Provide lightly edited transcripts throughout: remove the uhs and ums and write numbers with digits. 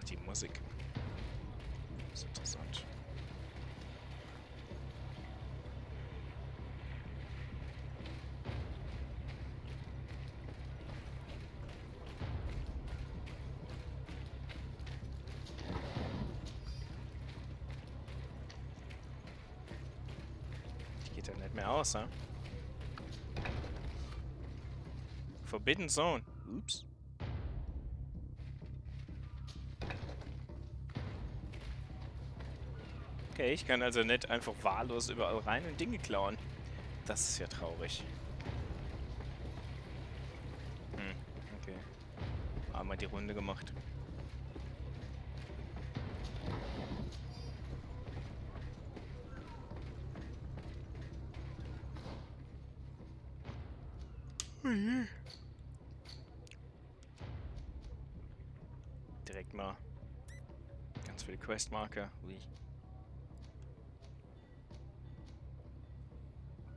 die Musik. Das ist interessant. Die geht ja nicht mehr aus, ne? Forbidden Zone. Ups. Okay, ich kann also nicht einfach wahllos überall rein und Dinge klauen. Das ist ja traurig. Okay. Haben wir die Runde gemacht. Direkt mal ganz viele Questmarker. Ui.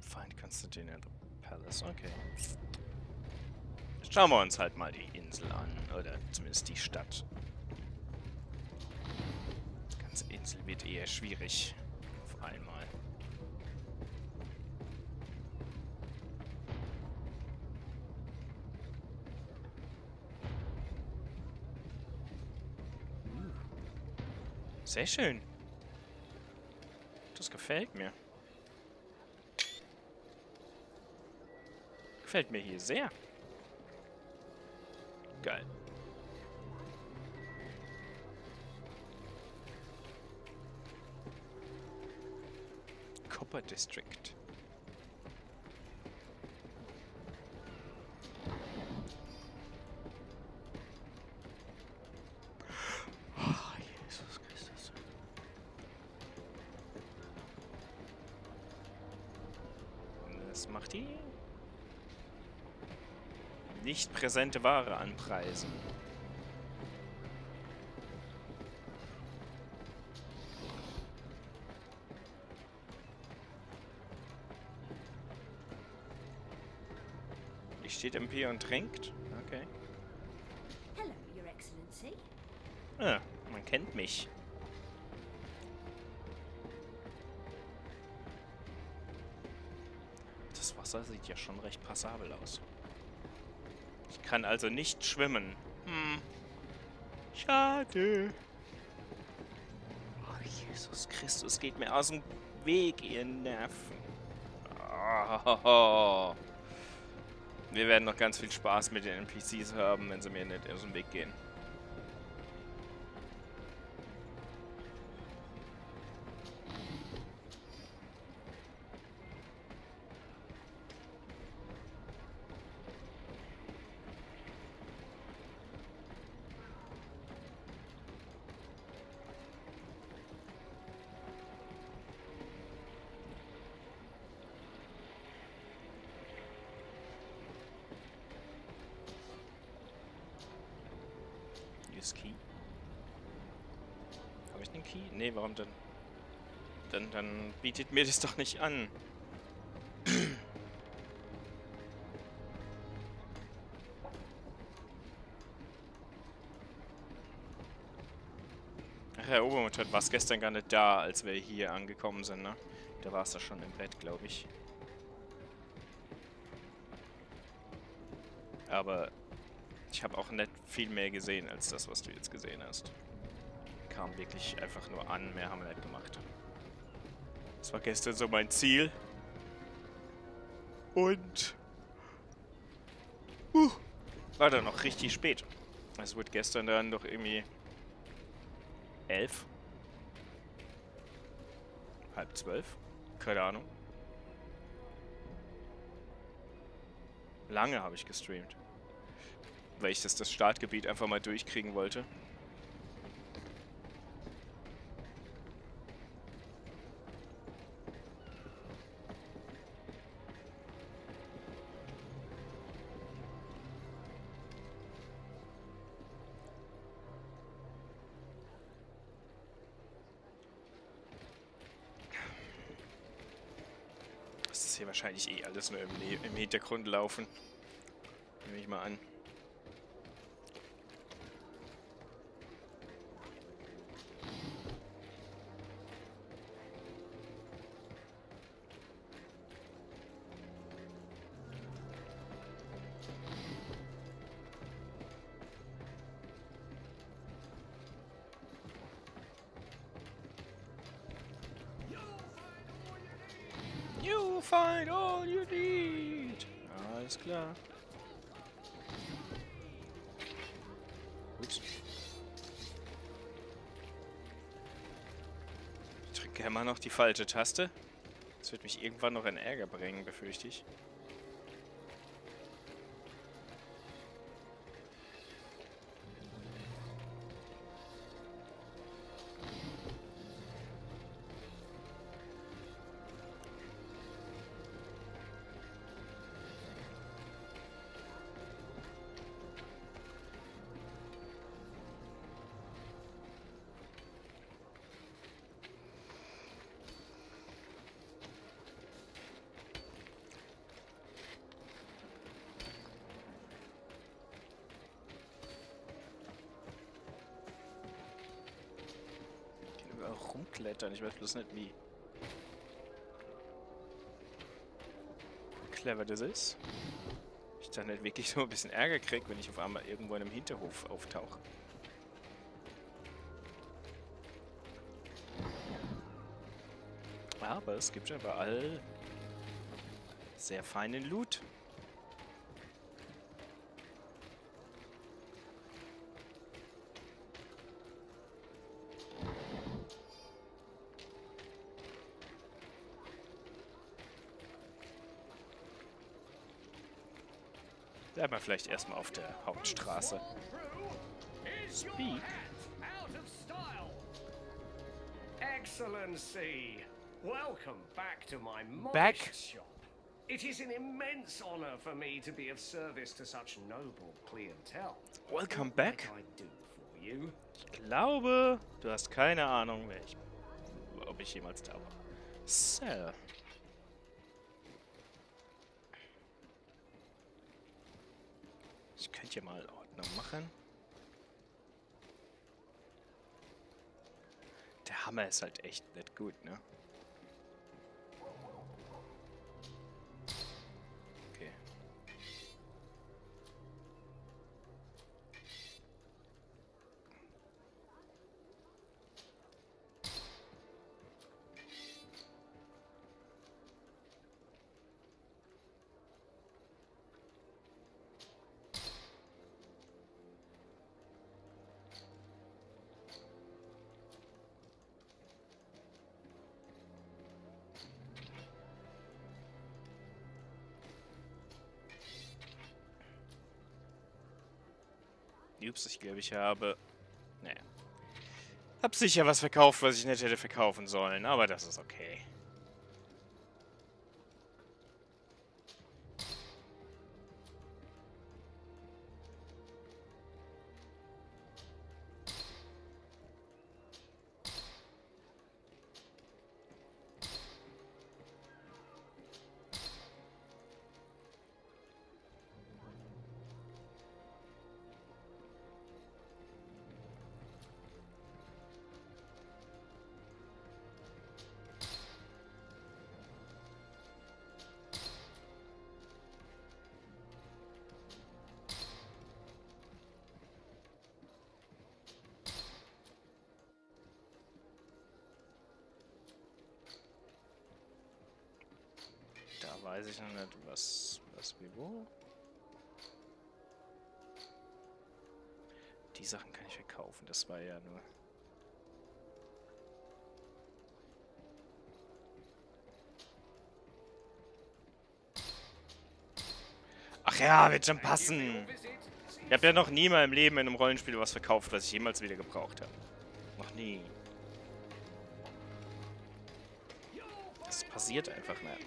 Find Constantine at the Palace. Okay. Schauen wir uns halt mal die Insel an. Oder zumindest die Stadt. Die ganze Insel wird eher schwierig. Auf einmal. Sehr schön. Das gefällt mir. Gefällt mir hier sehr. Geil. Copper District. Oh, Jesus Christus. Was macht die? Nicht präsente Ware anpreisen. Die steht im Pier und trinkt. Okay. Hello, Your Excellency. Ah, man kennt mich. Das Wasser sieht ja schon recht passabel aus. Ich kann also nicht schwimmen. Schade. Oh, Jesus Christus, geht mir aus dem Weg, ihr Nerven. Oh. Wir werden noch ganz viel Spaß mit den NPCs haben, wenn sie mir nicht aus dem Weg gehen. Use Key. Habe ich den Key? Nee, warum denn? Dann bietet mir das doch nicht an. Ach, Herr Obermutter war es gestern gar nicht da, als wir hier angekommen sind, ne? Da war es da schon im Bett, glaube ich. Aber ich habe auch nicht viel mehr gesehen als das, was du jetzt gesehen hast. Kam wirklich einfach nur an, mehr haben wir nicht gemacht. Das war gestern so mein Ziel. Und war dann noch richtig spät. Es wurde gestern dann doch irgendwie 11. Halb 12. Keine Ahnung. Lange habe ich gestreamt. Weil ich das Startgebiet einfach mal durchkriegen wollte. Das ist hier wahrscheinlich eh alles nur im Hintergrund laufen. Nehme ich mal an. find all you need. Alles klar. Ups. Ich drücke immer noch die falsche Taste. Das wird mich irgendwann noch in Ärger bringen, befürchte ich. Rumklettern, ich weiß bloß nicht wie clever das ist. Ich dann nicht wirklich so ein bisschen Ärger kriege, wenn ich auf einmal irgendwo in einem Hinterhof auftauche. Aber es gibt überall sehr feinen Loot. Bleiben wir vielleicht erstmal auf der Hauptstraße. Speak. Excellency, welcome back to my Back? modest shop. It is an immense honor for me to be of service to such noble clientele. Welcome What back. might I do for you? Ich glaube, du hast keine Ahnung, ob ich jemals da war. Sell. Ich könnte hier mal Ordnung machen. Der Hammer ist halt echt nicht gut, ne? Okay. Ups, ich glaube, ich habe... Naja. Hab sicher was verkauft, was ich nicht hätte verkaufen sollen, aber das ist okay. Da weiß ich noch nicht, was wie wo. Die Sachen kann ich verkaufen, das war ja nur... Ach ja, wird schon passen. Ich habe ja noch nie mal im Leben in einem Rollenspiel was verkauft, was ich jemals wieder gebraucht habe. Noch nie. Das passiert einfach nicht.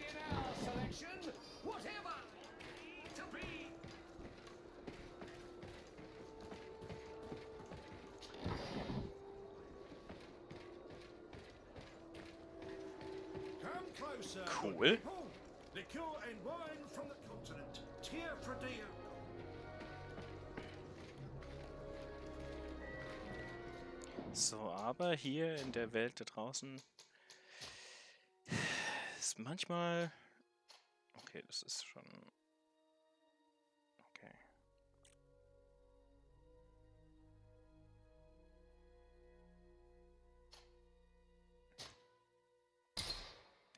Cool. Teer, fradee. So, aber hier in der Welt da draußen ist manchmal... Okay, das ist schon... Okay.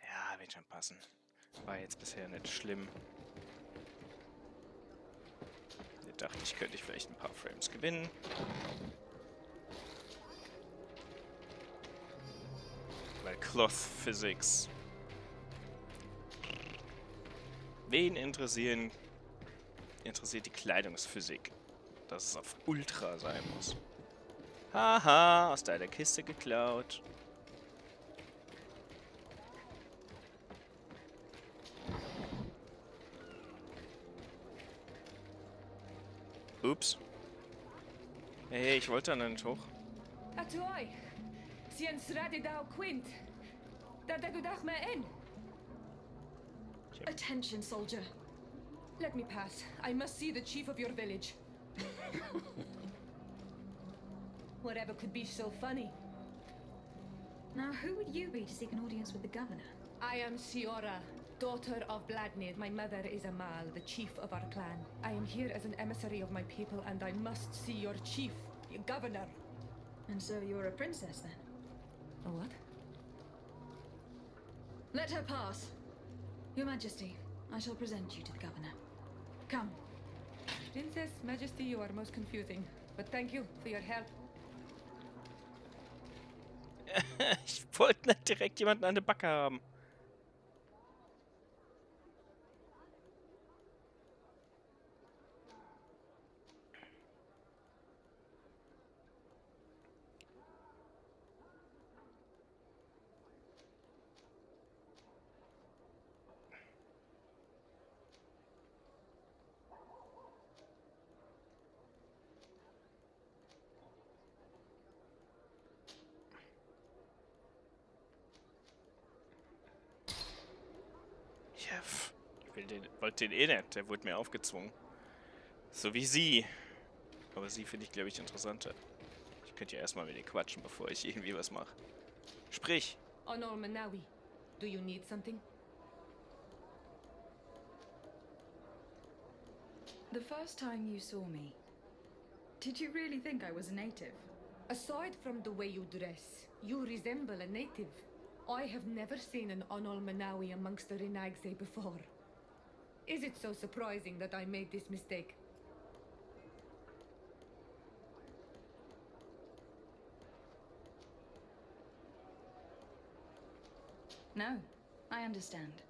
Ja, wird schon passen. War jetzt bisher nicht schlimm. Hier dachte ich, könnte ich vielleicht ein paar Frames gewinnen. Weil Cloth Physics. Wen interessiert die Kleidungsphysik? Dass es auf Ultra sein muss. Haha, aus deiner Kiste geklaut. Ups. Hey, ich wollte da nicht hoch. Atuoi, sien srade dao quint. Da gudach me in. Attention, soldier. Let me pass. I must see the chief of your village. Whatever could be so funny. Now, who would you be to seek an audience with the governor? I am Siora, daughter of Bladnid. My mother is Amal, the chief of our clan. I am here as an emissary of my people, and I must see your chief, your governor. And so you're a princess then? A what? Let her pass. Your Majesty, I shall present you to the governor. Come. Princess, Majesty, you are most confusing. But thank you for your help. Ich wollte nicht direkt jemanden an der Backe haben. Ja, wollte den eh nicht. Der wurde mir aufgezwungen. So wie sie. Aber sie finde ich, glaube ich, interessanter. Ich könnte ja erstmal mit ihr quatschen, bevor ich irgendwie was mache. Sprich. Honor Manawi, do you need something? The first time you saw me, did you really think I was a native? Aside from the way you dress, you resemble a native. I have never seen an Onol Manawi amongst the Renagse before. Is it so surprising that I made this mistake? No, I understand.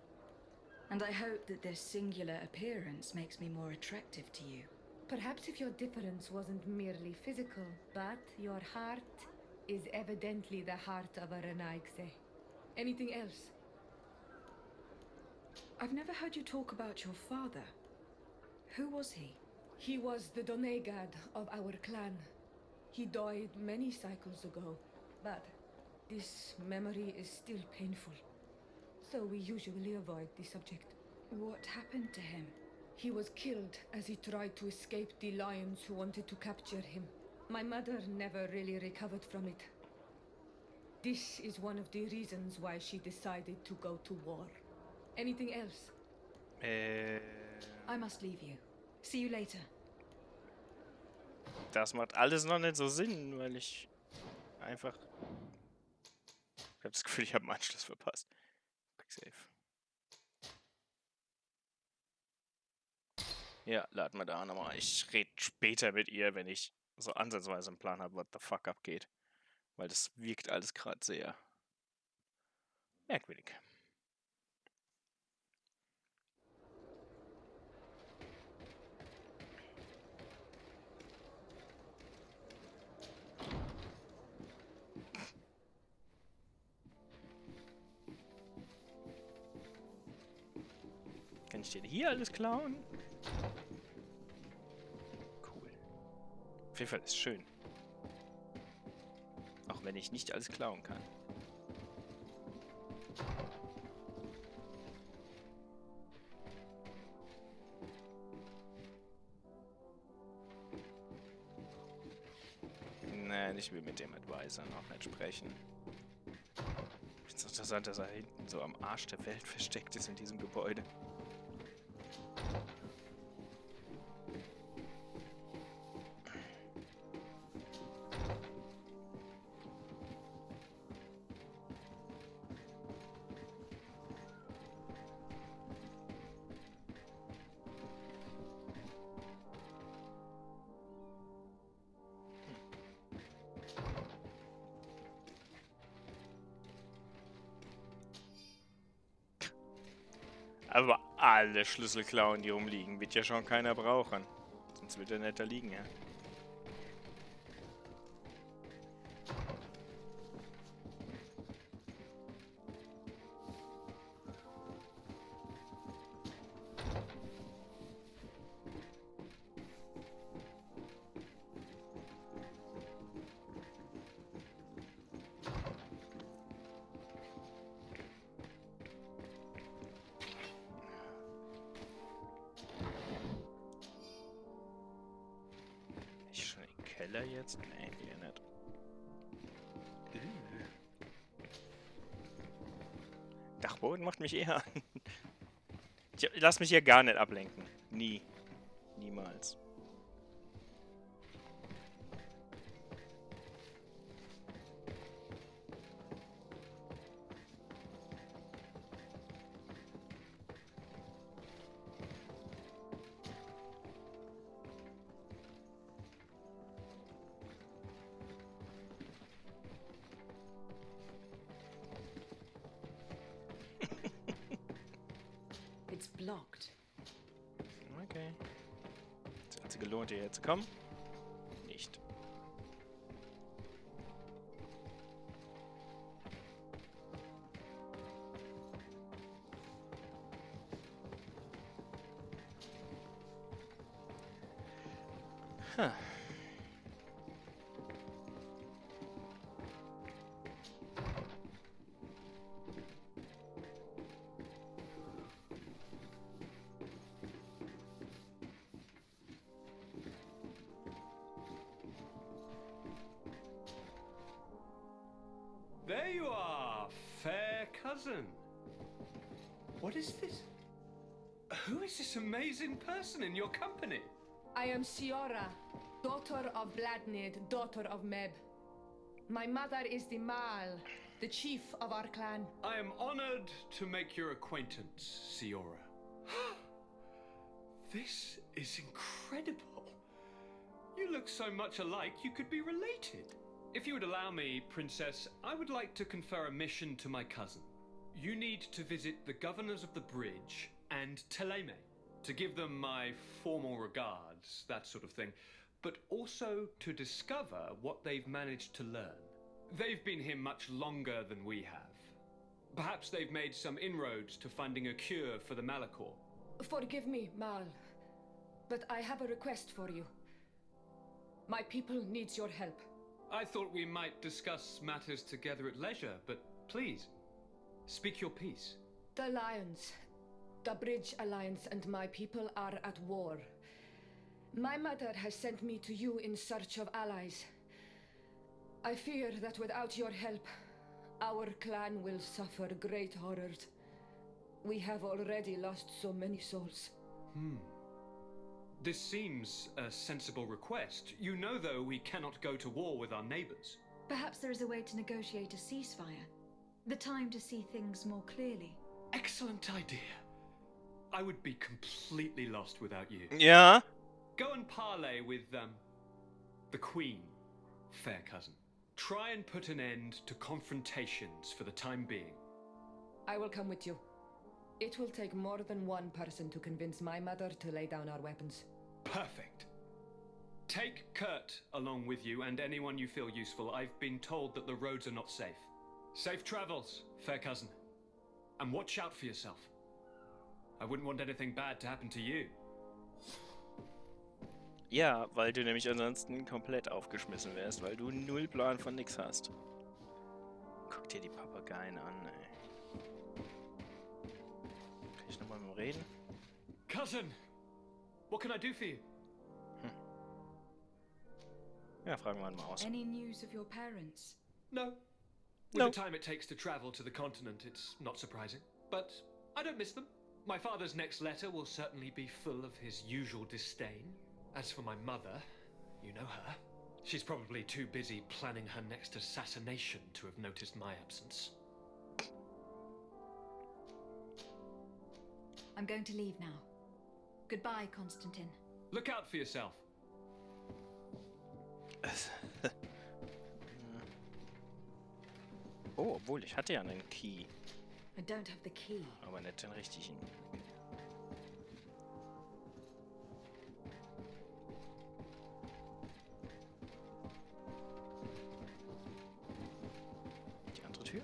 And I hope that this singular appearance makes me more attractive to you. Perhaps if your difference wasn't merely physical, but your heart is evidently the heart of a Renagse. Anything else? I've never heard you talk about your father. Who was he? He was the Donegad of our clan. He died many cycles ago, but this memory is still painful. So we usually avoid the subject. What happened to him? He was killed as he tried to escape the lions who wanted to capture him. My mother never really recovered from it. This is one of the reasons why she decided to go to war. Anything else? I must leave you. See you later. Das macht alles noch nicht so Sinn, weil ich einfach... Ich habe das Gefühl, ich habe einen Anschluss verpasst. Quick save. Ja, laden wir da nochmal. Ich rede später mit ihr, wenn ich so ansatzweise einen Plan habe, what the fuck abgeht. Weil das wirkt alles gerade sehr merkwürdig. Kann ich dir hier alles klauen? Cool. Auf jeden Fall ist es schön. Auch wenn ich nicht alles klauen kann. Nein, ich will mit dem Advisor noch nicht sprechen. Ich finde es interessant, dass er hinten so am Arsch der Welt versteckt ist in diesem Gebäude. Aber alle Schlüsselklauen, die rumliegen, wird ja schon keiner brauchen. Sonst wird er nicht da liegen, ja. Keller jetzt? Nee, hier nicht. Dachboden macht mich eher an. Ich lass mich hier gar nicht ablenken. Nie. Niemals. It's blocked. Okay. Es hat sich gelohnt, hierher zu kommen. Nicht. Huh. There you are, fair cousin. What is this? Who is this amazing person in your company? I am Siora, daughter of Bladnid, daughter of Meb. My mother is the Mal, the chief of our clan. I am honored to make your acquaintance, Siora. This is incredible. You look so much alike you could be related. If you would allow me, Princess, I would like to confer a mission to my cousin. You need to visit the governors of the bridge and Teleme to give them my formal regards, that sort of thing, but also to discover what they've managed to learn. They've been here much longer than we have. Perhaps they've made some inroads to finding a cure for the Malachor. Forgive me, Mal, but I have a request for you. My people needs your help. I thought we might discuss matters together at leisure, but please, speak your piece. The Lions, the Bridge Alliance and my people are at war. My mother has sent me to you in search of allies. I fear that without your help, our clan will suffer great horrors. We have already lost so many souls. This seems a sensible request. You know, though, we cannot go to war with our neighbors. Perhaps there is a way to negotiate a ceasefire. The time to see things more clearly. Excellent idea. I would be completely lost without you. Ja. Go and parley with, the Queen, fair cousin. Try and put an end to confrontations for the time being. I will come with you. It will take more than one person to convince my mother to lay down our weapons. Perfect. Take Kurt along with you and anyone you feel useful. I've been told that the roads are not safe. Safe travels, fair cousin. And watch out for yourself. I wouldn't want anything bad to happen to you. Ja, weil du nämlich ansonsten komplett aufgeschmissen wärst, weil du null Plan von nix hast. Guck dir die Papageien an, ey. Kann ich nochmal mit ihm reden? Cousin, what can I do for you? Ja, fragen wir ihn mal aus. Any news of your parents? No. With No. the time it takes to travel to the continent, it's not surprising. But I don't miss them. My father's next letter will certainly be full of his usual disdain. As for my mother, you know her. She's probably too busy planning her next assassination to have noticed my absence. I'm going to leave now. Goodbye, Constantine. Look out for yourself. Oh, obwohl, ich hatte ja einen Key. I don't have the key. Aber nicht den richtigen. Die andere Tür?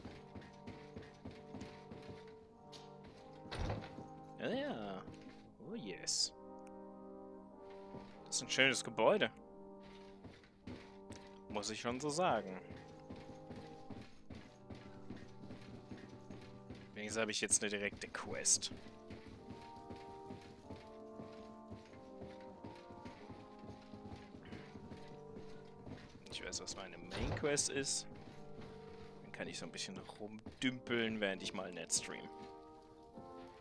Ja, ja. Oh yes. Das ist ein schönes Gebäude. Muss ich schon so sagen. Wenigstens habe ich jetzt eine direkte Quest. Ich weiß, was meine Main Quest ist. Dann kann ich so ein bisschen rumdümpeln, während ich mal nicht stream.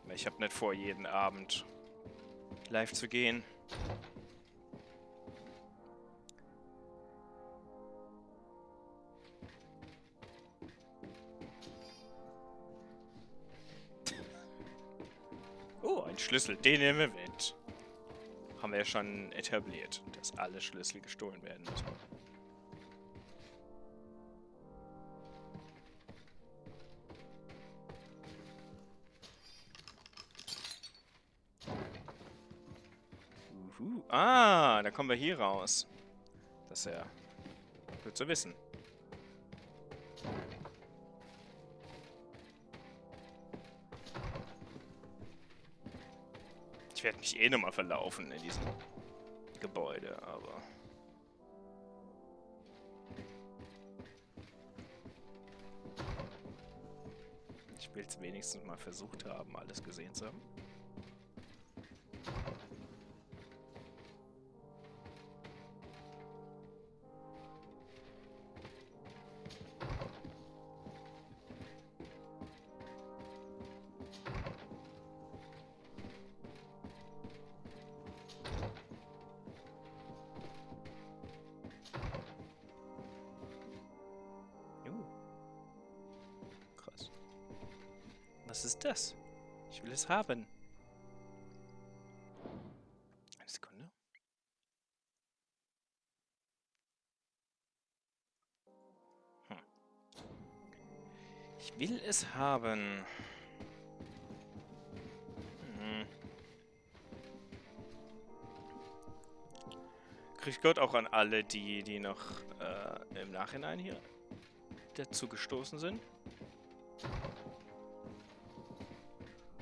Weil ich habe nicht vor, jeden Abend live zu gehen. Oh, ein Schlüssel, den nehmen wir mit. Haben wir ja schon etabliert, dass alle Schlüssel gestohlen werden müssen. Ah, da kommen wir hier raus. Das ist ja gut zu wissen. Ich werde mich eh nochmal verlaufen in diesem Gebäude, aber... Ich will es wenigstens mal versucht haben, alles gesehen zu haben. Krass. Was ist das? Ich will es haben. Eine Sekunde. Ich will es haben. Grüß Gott auch an alle, die noch im Nachhinein hier dazu gestoßen sind.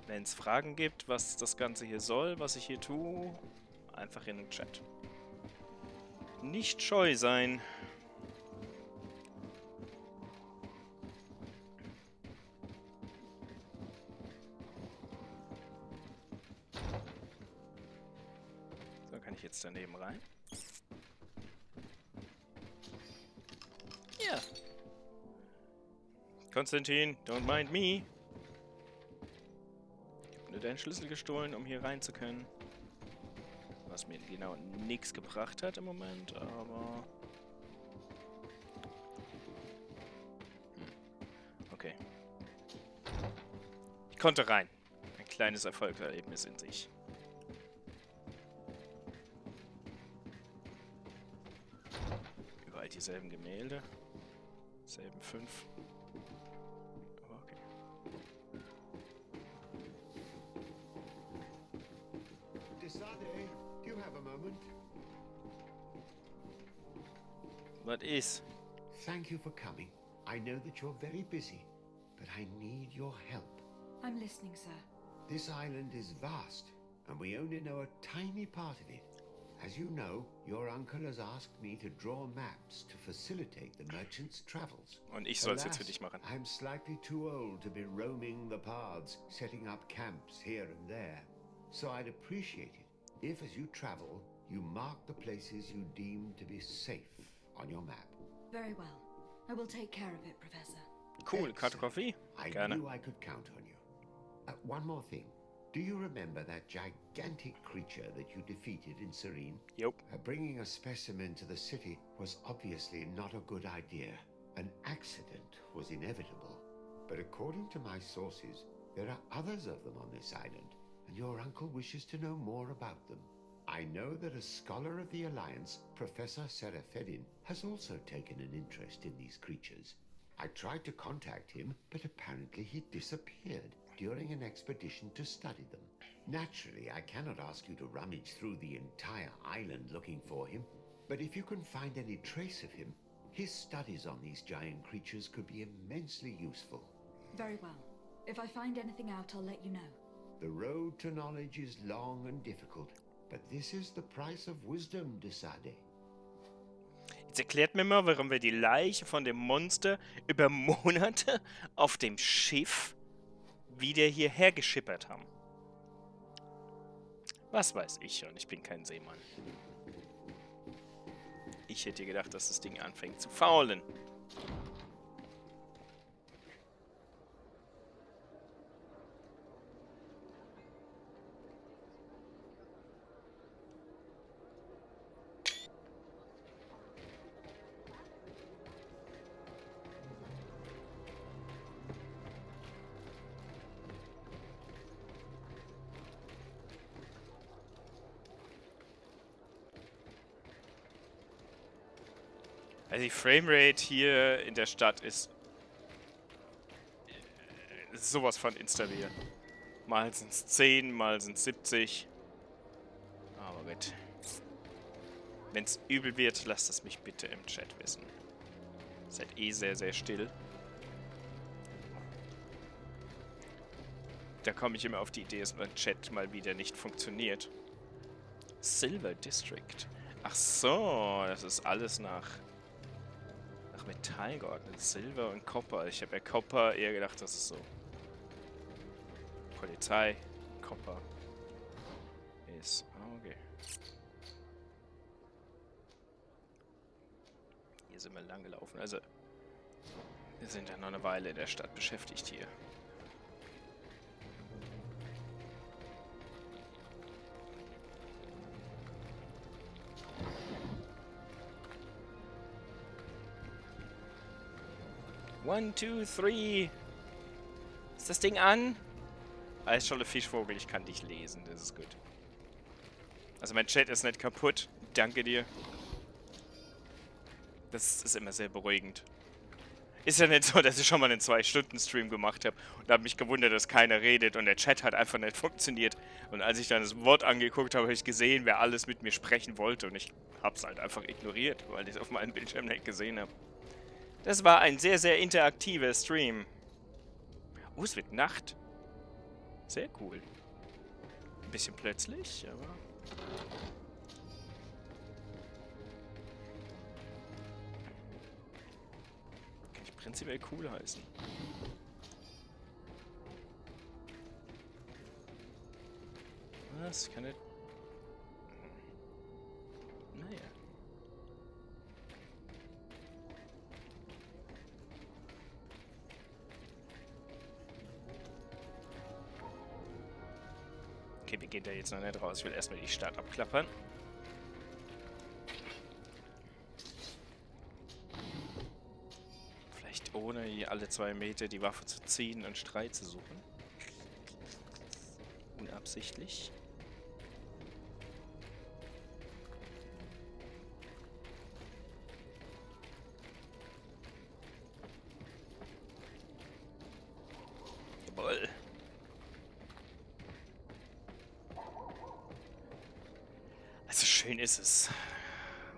Wenn es Fragen gibt, was das Ganze hier soll, was ich hier tue, einfach in den Chat. Nicht scheu sein. So, kann ich jetzt daneben rein? Ja. Konstantin, don't mind me. Ich habe nur deinen Schlüssel gestohlen, um hier rein zu können. Was mir genau nichts gebracht hat im Moment, aber... Okay. Ich konnte rein. Ein kleines Erfolgserlebnis in sich. Überall dieselben Gemälde. Selben 5. Aber okay. Desade, do you have a moment? What is? Thank you for coming. I know that you're very busy, but I need your help. I'm listening, sir. This island is vast, and we only know a tiny part of it. As you know, your uncle has asked me to draw maps to facilitate the merchant's travels. Und ich soll es jetzt für dich machen. I'm slightly too old to be roaming the paths, setting up camps here and there. So I'd appreciate it if, as you travel, you mark the places you deem to be safe on your map. Very well. I will take care of it, Professor. Cool, Kartografie. I Gerne. knew I could count on you. One more thing. Do you remember that gigantic creature that you defeated in Serene? Yep. Bringing a specimen to the city was obviously not a good idea. An accident was inevitable. But according to my sources, there are others of them on this island, and your uncle wishes to know more about them. I know that a scholar of the Alliance, Professor Serafedin, has also taken an interest in these creatures. I tried to contact him, but apparently he disappeared during an expedition to study them. Naturally, I cannot ask you to rummage through the entire island looking for him, but if you can find any trace of him, his studies on these giant creatures could be immensely useful. Very well. If I find anything out, I'll let you know. The road to knowledge is long and difficult, but this is the price of wisdom, de Sade. Jetzt erklärt mir mal, warum wir die Leiche von dem Monster über Monate auf dem Schiff wieder hierher geschippert haben. Was weiß ich schon, ich bin kein Seemann. Ich hätte gedacht, dass das Ding anfängt zu faulen. Also die Framerate hier in der Stadt ist sowas von instabil. Mal sind es 10, mal sind es 70. Aber gut. Wenn es übel wird, lasst es mich bitte im Chat wissen. Seid eh sehr, sehr still. Da komme ich immer auf die Idee, dass mein Chat mal wieder nicht funktioniert. Silver District. Ach so, das ist alles nach Metall geordnet. Silber und Copper. Ich habe ja Copper eher gedacht, das ist so Polizei. Copper ist... Okay. Hier sind wir lang gelaufen. Also, wir sind ja noch eine Weile in der Stadt beschäftigt hier. One, two, three. Ist das Ding an? Alles schon ein Fischvogel, ich kann dich lesen, das ist gut. Also mein Chat ist nicht kaputt, danke dir. Das ist immer sehr beruhigend. Ist ja nicht so, dass ich schon mal einen 2-Stunden-Stream gemacht habe und habe mich gewundert, dass keiner redet und der Chat hat einfach nicht funktioniert. Und als ich dann das Wort angeguckt habe, habe ich gesehen, wer alles mit mir sprechen wollte und ich habe es halt einfach ignoriert, weil ich es auf meinem Bildschirm nicht gesehen habe. Das war ein sehr, sehr interaktiver Stream. Oh, es wird Nacht. Sehr cool. Ein bisschen plötzlich, aber... Kann ich prinzipiell cool heißen. Was? Kann nicht... Naja. Okay, wir gehen da jetzt noch nicht raus. Ich will erstmal die Stadt abklappern. Vielleicht ohne hier alle 2 Meter die Waffe zu ziehen und Streit zu suchen. Unabsichtlich. Jawohl. Also schön ist es.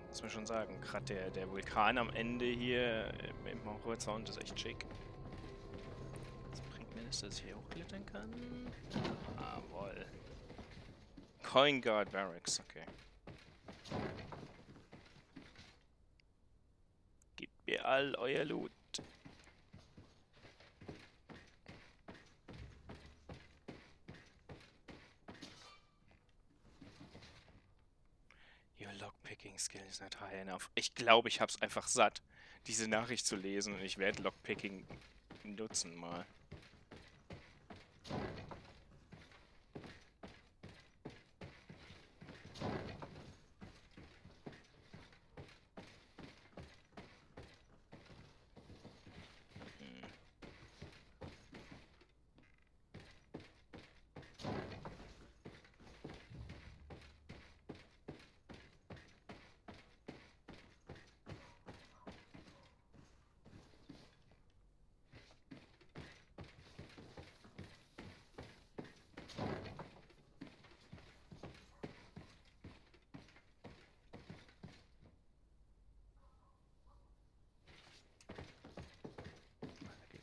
Muss man schon sagen. Gerade der Vulkan am Ende hier im Horizont ist echt schick. Was bringt mir das, dass ich hier hochklettern kann? Jawohl. Coin Guard Barracks, okay. Gebt mir all euer Loot. Your Lockpicking skill is not high enough. Ich glaube, ich habe es einfach satt, diese Nachricht zu lesen und ich werde Lockpicking nutzen mal.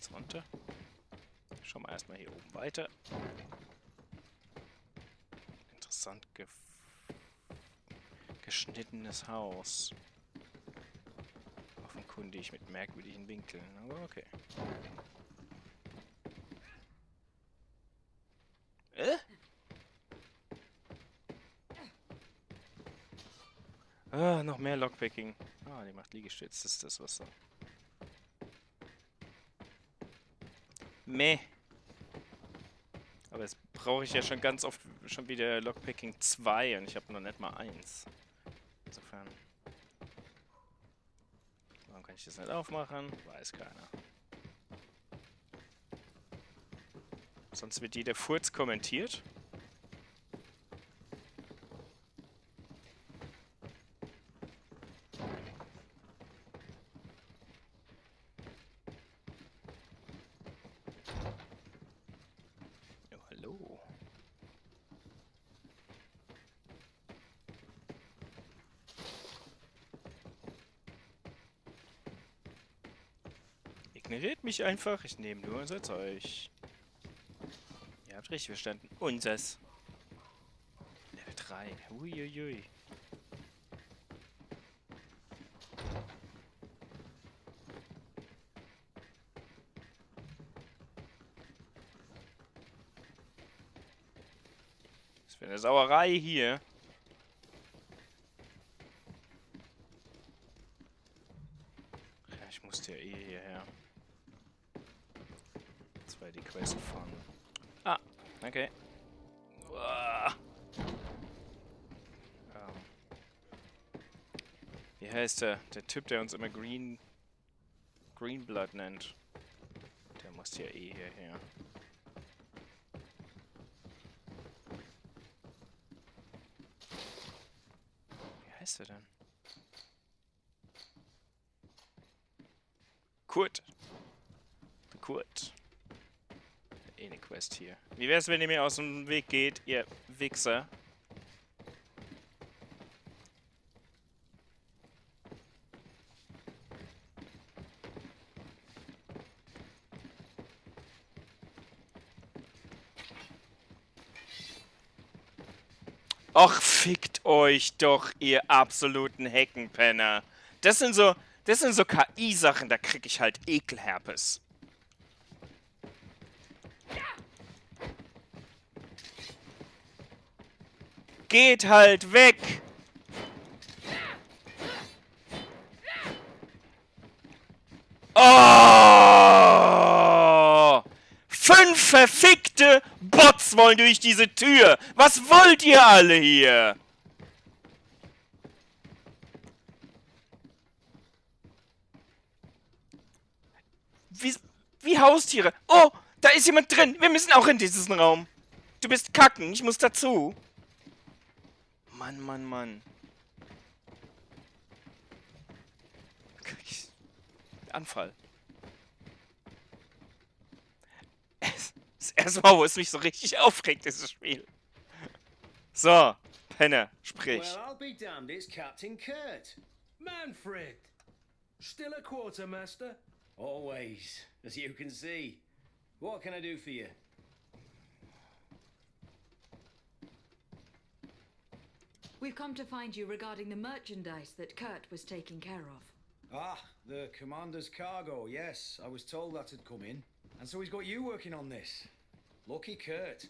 Geht's runter? Schauen wir erstmal hier oben weiter. Interessant geschnittenes Haus. Offenkundig mit merkwürdigen Winkeln, aber okay. Ah, noch mehr Lockpicking. Ah, die macht Liegestütz. Das ist das, was so. Meh. Aber jetzt brauche ich ja schon ganz oft schon wieder Lockpicking 2 und ich habe noch nicht mal 1. Insofern. Warum kann ich das nicht aufmachen? Weiß keiner. Sonst wird jeder Furz kommentiert. Hallo. Ignoriert mich einfach, ich nehme nur unser Zeug. Ihr habt richtig verstanden. Unsers. Level 3. Uiuiui. Das wäre eine Sauerei hier. Ja, ich musste ja eh hierher. Das war die Quest von... Ah, okay. Uah. Wie heißt der? Der Typ, der uns immer Greenblood nennt. Der muss ja eh hierher. Wie heißt er denn? Kurt. Kurt. Eh eine Quest hier. Wie wär's, wenn ihr mir aus dem Weg geht, ihr Wichser? Och, fickt euch doch, ihr absoluten Heckenpenner. Das sind so KI-Sachen, da krieg ich halt Ekelherpes. Geht halt weg! Oh! 5 verfickte Bots wollen durch diese Tür! Was wollt ihr alle hier? Wie Haustiere. Oh, da ist jemand drin. Wir müssen auch in diesen Raum. Du bist kacken, ich muss dazu. Mann, Mann, Mann. Anfall. Das erste Mal, wo es mich so richtig aufregt, dieses Spiel. So, Penner, sprich. Well, I'll be damned, it's Captain Kurt. Manfred! Still a quartermaster? Always, as you can see. What can I do for you? We've come to find you regarding the merchandise that Kurt was taking care of. Ah, the commander's cargo, yes. I was told that had come in. And so he's got you working on this. Lucky Kurt.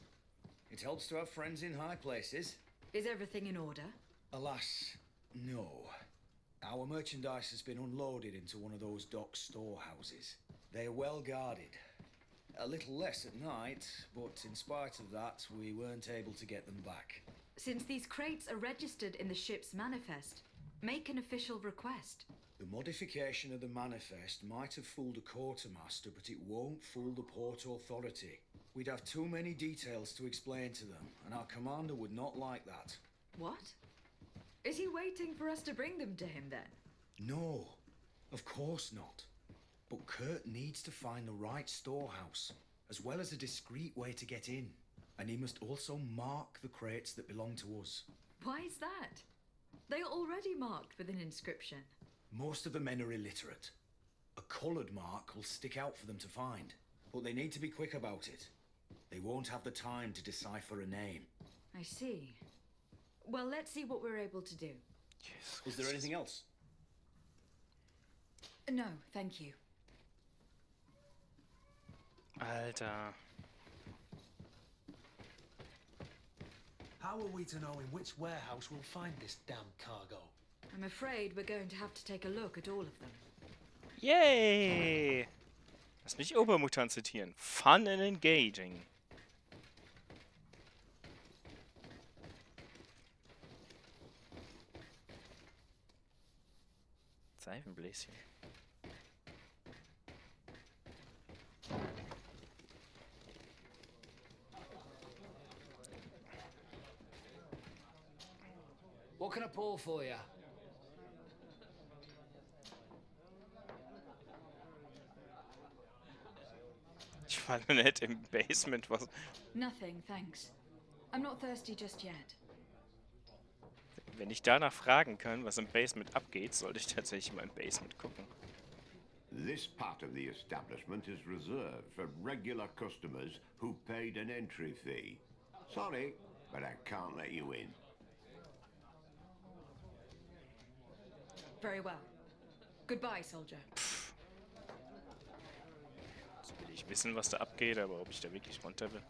It helps to have friends in high places. Is everything in order? Alas, no. Our merchandise has been unloaded into one of those dock storehouses. They are well guarded. A little less at night, but in spite of that, we weren't able to get them back. Since these crates are registered in the ship's manifest, make an official request. The modification of the manifest might have fooled a quartermaster, but it won't fool the Port Authority. We'd have too many details to explain to them, and our commander would not like that. What? Is he waiting for us to bring them to him then? No, of course not. But Kurt needs to find the right storehouse, as well as a discreet way to get in. And he must also mark the crates that belong to us. Why is that? They are already marked with an inscription. Most of the men are illiterate. A coloured mark will stick out for them to find, but they need to be quick about it. They won't have the time to decipher a name. I see. Well, let's see what we're able to do. Was there anything else? No, thank you. Alter. How are we to know in which warehouse we'll find this damn cargo? I'm afraid we're going to have to take a look at all of them. Yay! Lass mich Obermuttern zitieren. Fun and engaging. Seifenbläschen. What can I pour for you? Ich war nur nicht im Basement was. Nothing, thanks. I'm not thirsty just yet. Wenn ich danach fragen kann, was im Basement abgeht, sollte ich tatsächlich mal im Basement gucken. This part of the establishment is reserved for regular customers who paid an entry fee. Sorry, but I can't let you in. Very well. Goodbye, soldier. Jetzt will ich wissen, was da abgeht, aber ob ich da wirklich runter will.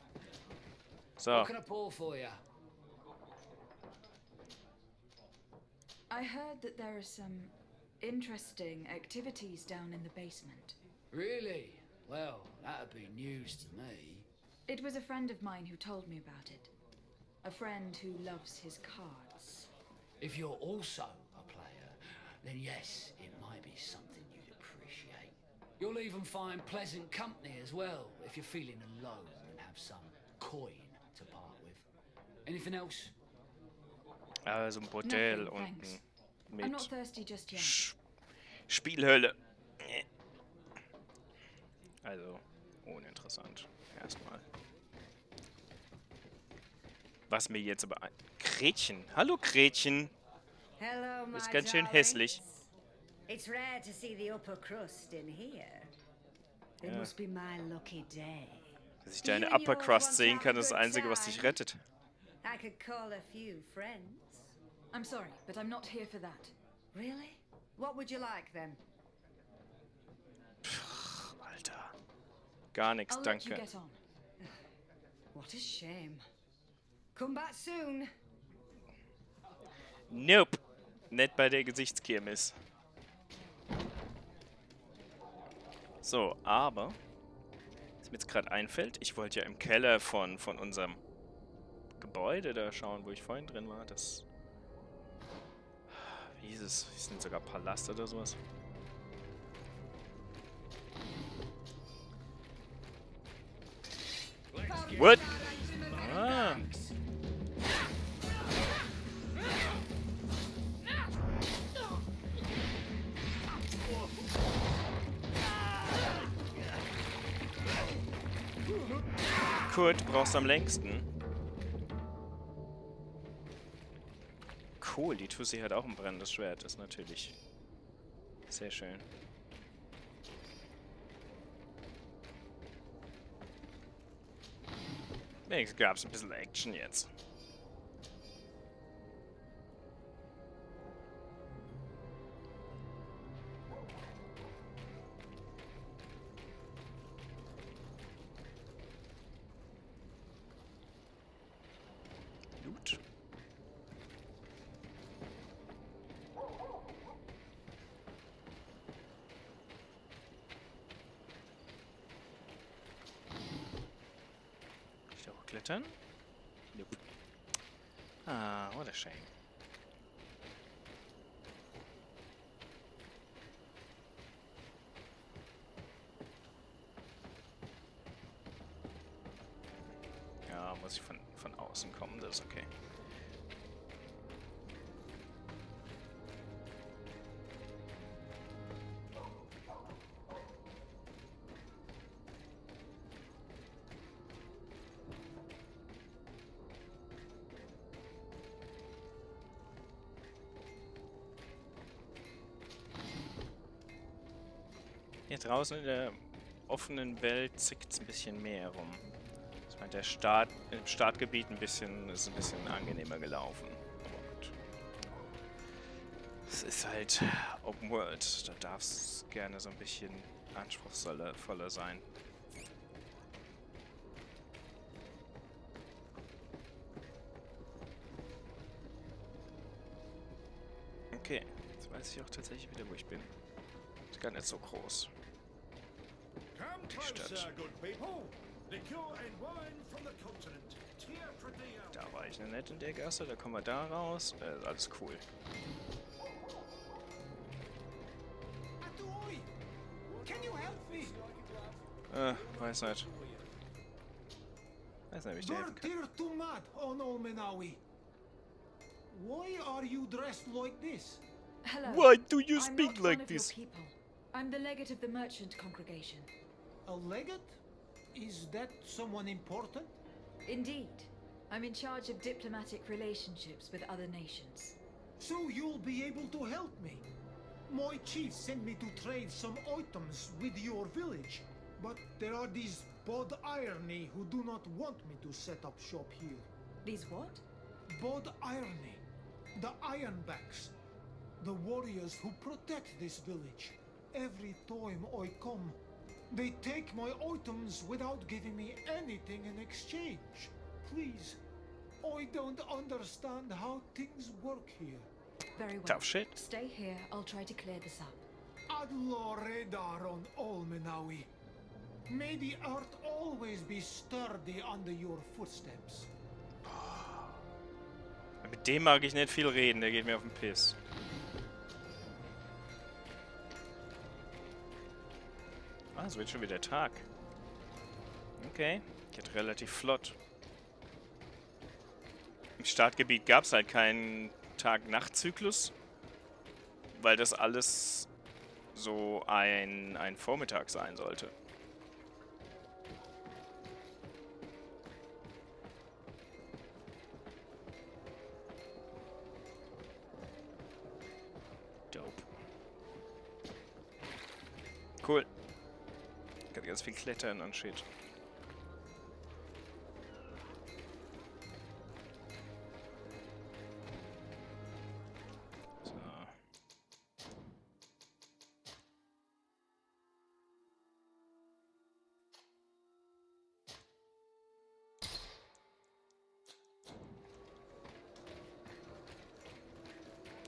So. What can I pour for you? I heard that there are some interesting activities down in the basement. Really? Well, that'd be news to me. It was a friend of mine who told me about it. A friend who loves his cards. If you're also a player, then yes, it might be something you'd appreciate. You'll even find pleasant company as well if you're feeling alone and have some coin to part with. Anything else? Also ein Bordell Nothing, unten thanks. I'm not mit thirsty just yet. Spielhölle. Also, uninteressant. Erstmal. Was mir jetzt aber... Gretchen. Hallo, Gretchen. Hello, my Ist ganz schön darlings. hässlich. It's rare to see the upper crust in here. It Ja. must be my lucky day. Dass ich deine You and Upper yours Crust want to sehen have kann, a ist das good Einzige, was dich time? rettet. I could call a few friends. I'm sorry, but I'm not here for that. Really? What would you like then? Alter. Gar nichts, I'll let you danke. get on. What a shame. Come back soon. Nope. Nicht bei der Gesichtskirmes. So, aber... Was mir jetzt gerade einfällt, ich wollte ja im Keller von unserem Gebäude da schauen, wo ich vorhin drin war. Das... Wie hieß es? Ist nicht sogar Palast oder sowas? What? Ah. Kurt, brauchst du am längsten. Cool, die Tussi hat auch ein brennendes Schwert. Das ist natürlich sehr schön. Wenigstens gab es ein bisschen Action jetzt. Loot. Kann ich da hochklettern? Nope. Ah, what a shame. Ja, muss ich von außen kommen, das ist okay. Hier draußen in der offenen Welt zickt es ein bisschen mehr rum. Ich meine, der Start im Startgebiet ist ein bisschen angenehmer gelaufen. Aber gut. Es ist halt Open World. Da darf es gerne so ein bisschen anspruchsvoller sein. Okay, jetzt weiß ich auch tatsächlich wieder, wo ich bin. Ist gar nicht so groß. Die Stadt. Da war ich noch nicht in der Gasse, da kommen wir da raus. Alles cool. Weiß nicht. Weiß nicht, wie ich dir helfen kann. Why are you dressed like this? Hello. Why do you I'm speak not one like of your this? people. I'm the legate of the merchant congregation. A legate? Is that someone important? Indeed. I'm in charge of diplomatic relationships with other nations. So you'll be able to help me. My chief sent me to trade some items with your village, but there are these Bod Irony who do not want me to set up shop here. These what? Bod Irony, the Ironbacks, the warriors who protect this village. Every time I come, they take my items without giving me anything in exchange. Please, I don't understand how things work here. Very well. Tough shit. Stay here. I'll try to clear this up. Adlo Redar on Olmenawi. May the earth always be sturdy under your footsteps. Mit dem mag ich nicht viel reden, der geht mir auf den Piss. Ah, es wird schon wieder Tag. Okay, geht relativ flott. Im Startgebiet gab es halt keinen Tag-Nacht-Zyklus, weil das alles so ein Vormittag sein sollte. Dope. Cool. Kann ganz viel klettern und shit. So.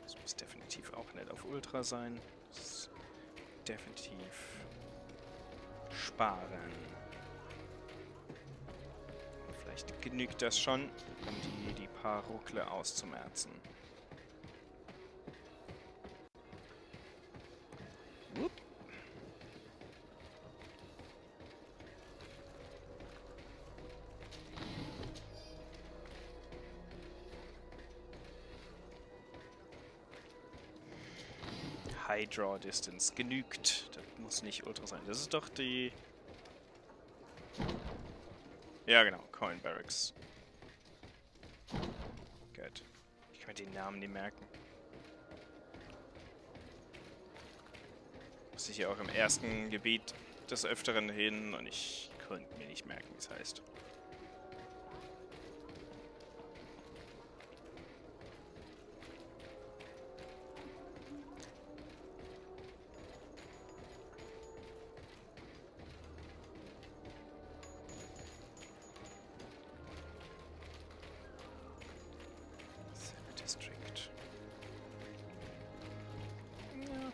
Das muss definitiv auch nicht auf Ultra sein. Das ist definitiv sparen. Vielleicht genügt das schon, um die paar Ruckle auszumerzen. Whoop. High Draw Distance genügt. Das muss nicht Ultra sein. Das ist doch die... Ja, genau. Coin Barracks. Gut. Ich kann mir den Namen nicht merken. Muss ich hier auch im ersten Gebiet des Öfteren hin und ich konnte mir nicht merken, wie es heißt. District. Ja.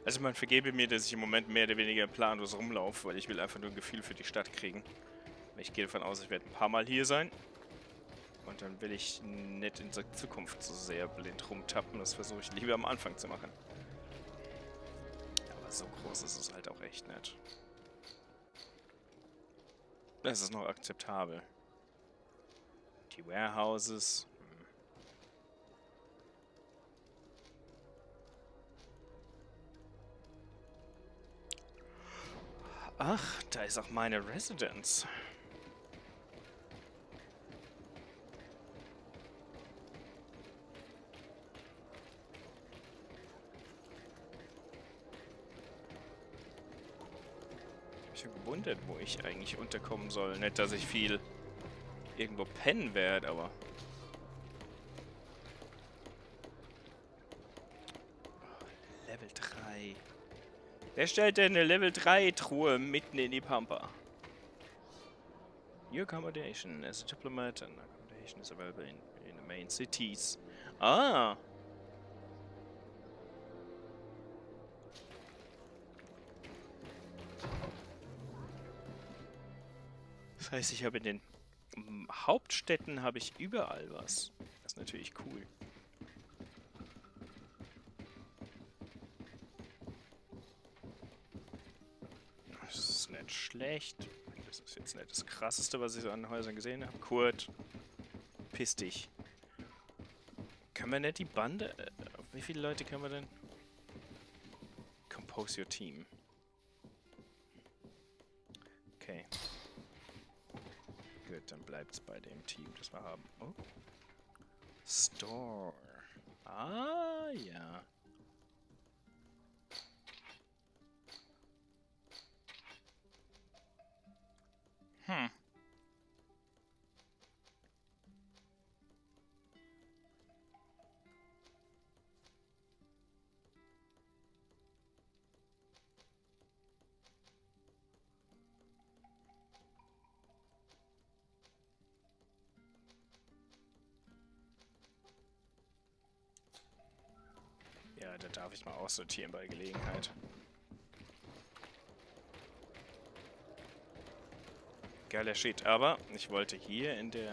Also man vergebe mir, dass ich im Moment mehr oder weniger planlos rumlaufe, weil ich will einfach nur ein Gefühl für die Stadt kriegen. Ich gehe davon aus, ich werde ein paar Mal hier sein. Und dann will ich nicht in der Zukunft so sehr blind rumtappen. Das versuche ich lieber am Anfang zu machen. Aber so groß ist es halt auch echt nicht. Das ist noch akzeptabel. Die Warehouses. Ach, da ist auch meine Residence. schon gewundert, wo ich eigentlich unterkommen soll. Nicht, dass ich viel irgendwo pennen werde, aber... Oh, Level 3. Wer stellt denn eine Level 3 Truhe mitten in die Pampa? Your accommodation as a diplomat and accommodation is available in the main cities. Ah! Das heißt, ich habe in den Hauptstädten habe ich überall was. Das ist natürlich cool. Das ist nicht schlecht. Das ist jetzt nicht das Krasseste, was ich so an Häusern gesehen habe. Kurt, piss dich. Können wir nicht die Bande... wie viele Leute können wir denn? Compose your team. Okay. Gut, dann bleibt's bei dem Team, das wir haben. Oh. Store. Ah, ja. Hm. Ja, da darf ich mal aussortieren bei Gelegenheit. Geiler Shit, aber ich wollte hier in dem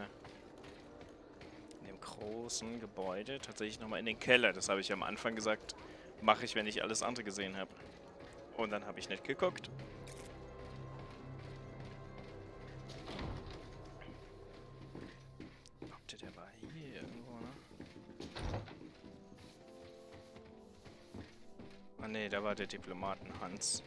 großen Gebäude tatsächlich nochmal in den Keller. Das habe ich am Anfang gesagt, mache ich, wenn ich alles andere gesehen habe. Und dann habe ich nicht geguckt. Der war hier irgendwo, ne? Ah ne, da war der Diplomaten Hans.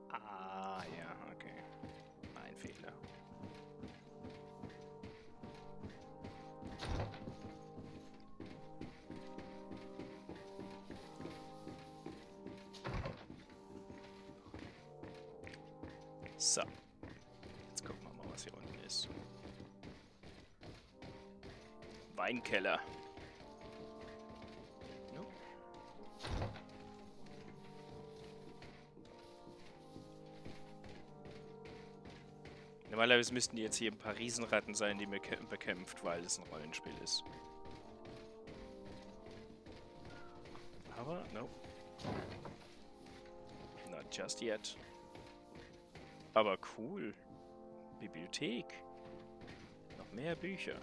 Ah, ja, okay. Mein Fehler. So. Jetzt gucken wir mal, was hier unten ist. Weinkeller. Nope. Normalerweise müssten die jetzt hier ein paar Riesenratten sein, die man bekämpft, weil es ein Rollenspiel ist. Aber, no. Not just yet. Aber cool. Bibliothek. Noch mehr Bücher.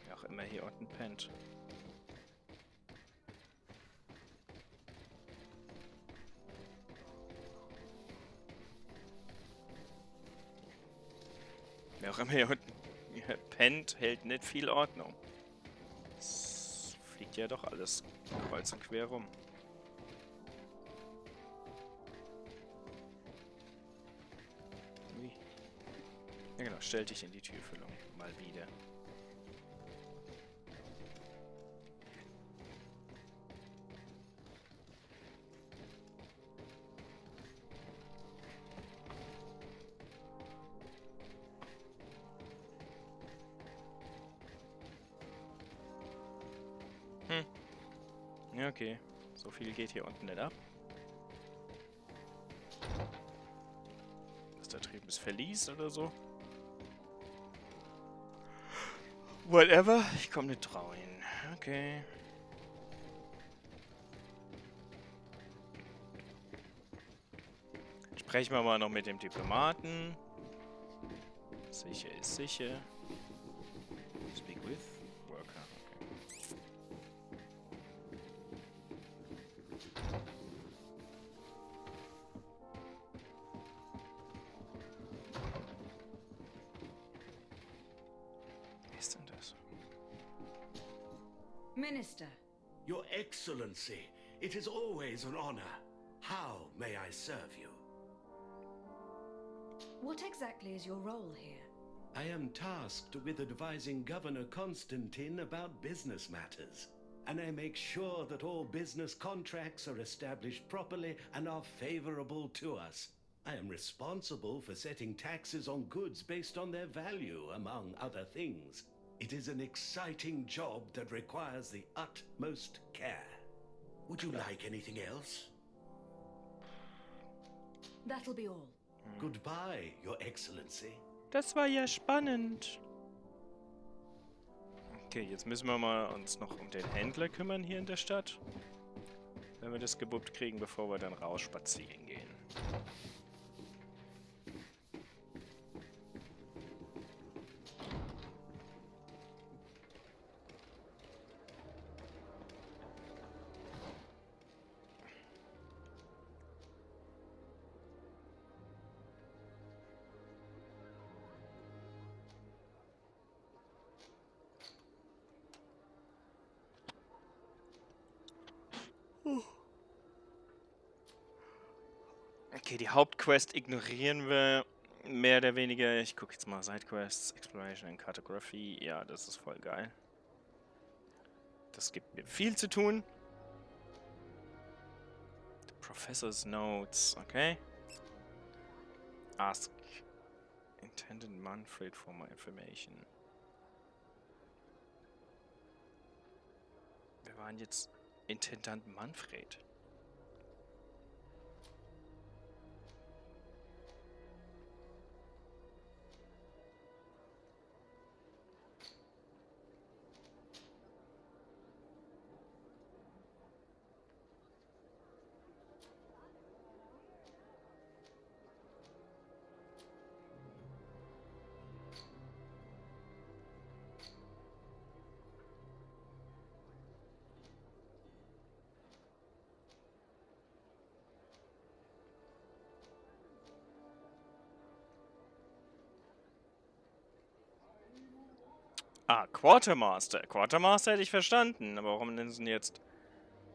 Wer auch immer hier unten pennt. Wer auch immer hier unten pennt, hält nicht viel Ordnung. Es fliegt ja doch alles kreuz und quer rum. Ui. Ja genau, stell dich in die Türfüllung. Mal wieder. Ja, okay. So viel geht hier unten nicht ab. Was da drüben ist, Verlies oder so. Whatever. Ich komme nicht rein. Okay. Sprechen wir mal noch mit dem Diplomaten. Sicher ist sicher. Speak with worker. Okay. Wer ist denn das? Minister. Your Excellency, it is always an honor. How may I serve you? What exactly is your role here? I am tasked with advising Governor Constantine about business matters, and I make sure that all business contracts are established properly and are favorable to us. I am responsible for setting taxes on goods based on their value, among other things. It is an exciting job that requires the utmost care. Would you like anything else? That'll be all. Goodbye, Your Excellency. Das war ja spannend. Okay, jetzt müssen wir mal uns noch um den Händler kümmern hier in der Stadt. Wenn wir das gebuppt kriegen, bevor wir dann raus spazieren gehen. Okay, die Hauptquest ignorieren wir mehr oder weniger. Ich gucke jetzt mal Sidequests, Exploration and Cartography. Ja, das ist voll geil. Das gibt mir viel zu tun. The Professor's Notes, okay. Ask Intendant Manfred for more information. Wir waren jetzt Intendant Manfred. Ah, Quartermaster. Quartermaster hätte ich verstanden, aber warum nennen sie ihn jetzt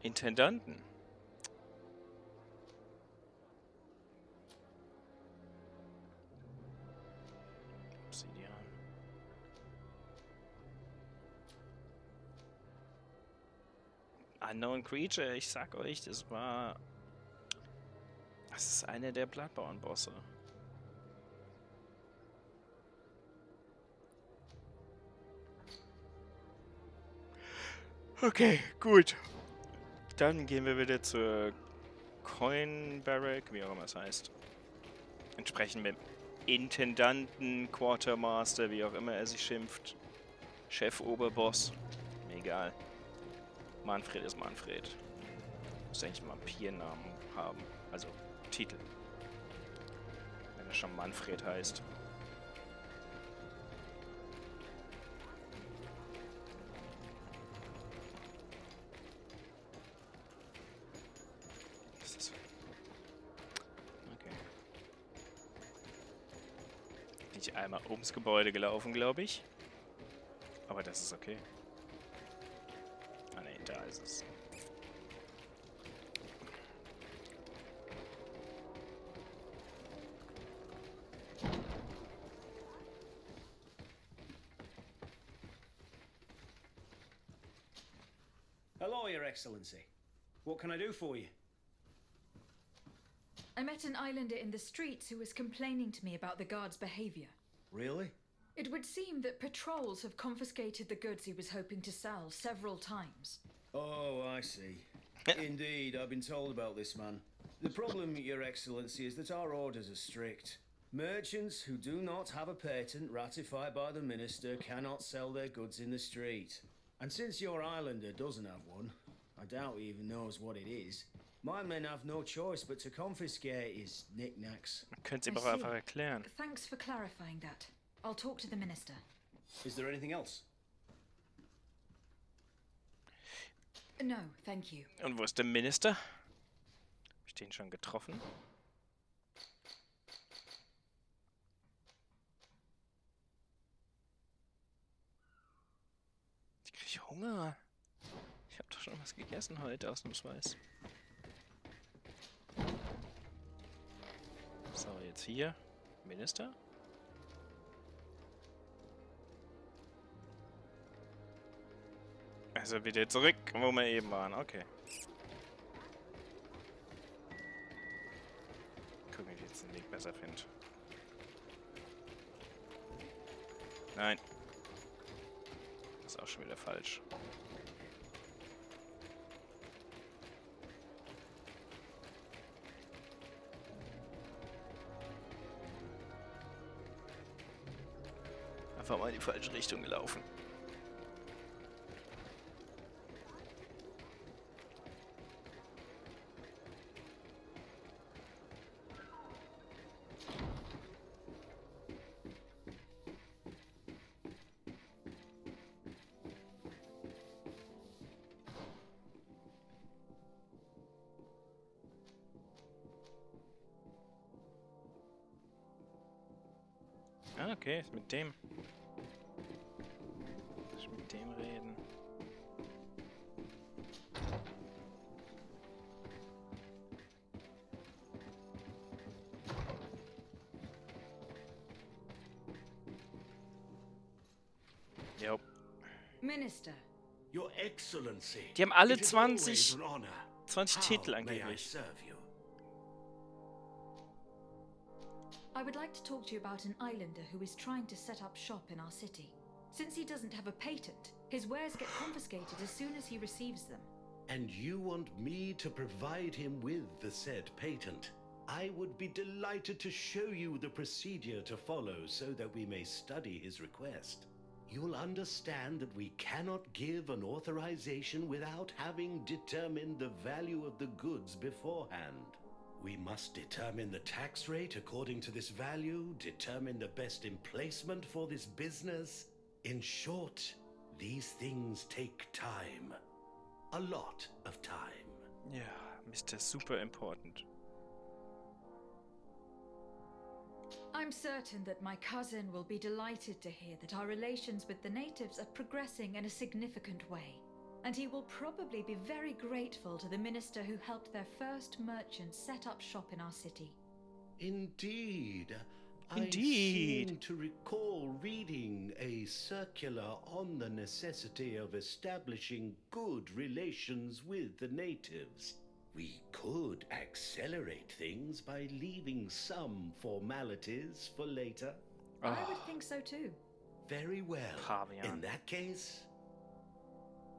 Intendanten? Obsidian. Unknown Creature, ich sag euch, das ist einer der Bloodborne-Bosse. Okay, gut. Dann gehen wir wieder zur Coin Barrack, wie auch immer es heißt. Entsprechend mit dem Intendanten, Quartermaster, wie auch immer er sich schimpft. Chef, Oberboss. Mir egal. Manfred ist Manfred. Muss eigentlich einen Vampirnamen haben. Also Titel. Wenn er schon Manfred heißt. Einmal ums Gebäude gelaufen, glaube ich. Aber das ist okay. Ah ne, da ist es. Hello, Your Excellency. What can I do for you? I met an islander in the streets who was complaining to me about the guard's behavior. Really? It would seem that patrols have confiscated the goods he was hoping to sell several times. Oh, I see. Indeed, I've been told about this man. The problem, Your Excellency, is that our orders are strict. Merchants who do not have a patent ratified by the minister cannot sell their goods in the street. And since your islander doesn't have one, I doubt he even knows what it is, My men have no choice but to confiscate his knickknacks. Könnt ihr I aber see. einfach erklären. Thanks for clarifying that. I'll talk to the minister. Is there anything else? No, thank you. Und wo ist der Minister? Hab ich den schon getroffen? Ich krieg Hunger. Ich hab doch schon was gegessen heute, ausnahmsweise. So, jetzt hier. Minister? Also wieder zurück, wo wir eben waren. Okay. Gucken, wie ich jetzt den Weg besser finde. Nein. Das ist auch schon wieder falsch. Einfach mal in die falsche Richtung gelaufen. Ah, okay, ist mit dem. Muss ich mit dem reden? Jo. Minister, Your Excellency. Die haben alle it is always 20 an honor. 20 Titel How may I angeblich. serve you? I would like to talk to you about an islander who is trying to set up shop in our city. Since he doesn't have a patent, his wares get confiscated as soon as he receives them. And you want me to provide him with the said patent? I would be delighted to show you the procedure to follow so that we may study his request. You'll understand that we cannot give an authorization without having determined the value of the goods beforehand. We must determine the tax rate according to this value, determine the best emplacement for this business. In short, these things take time. A lot of time. Ja, Mr. Super Important. I'm certain that my cousin will be delighted to hear that our relations with the natives are progressing in a significant way. And he will probably be very grateful to the minister who helped their first merchant set up shop in our city. Indeed. Indeed. I seem to recall reading a circular on the necessity of establishing good relations with the natives. We could accelerate things by leaving some formalities for later. I would think so too. Very well. Pavian. In that case,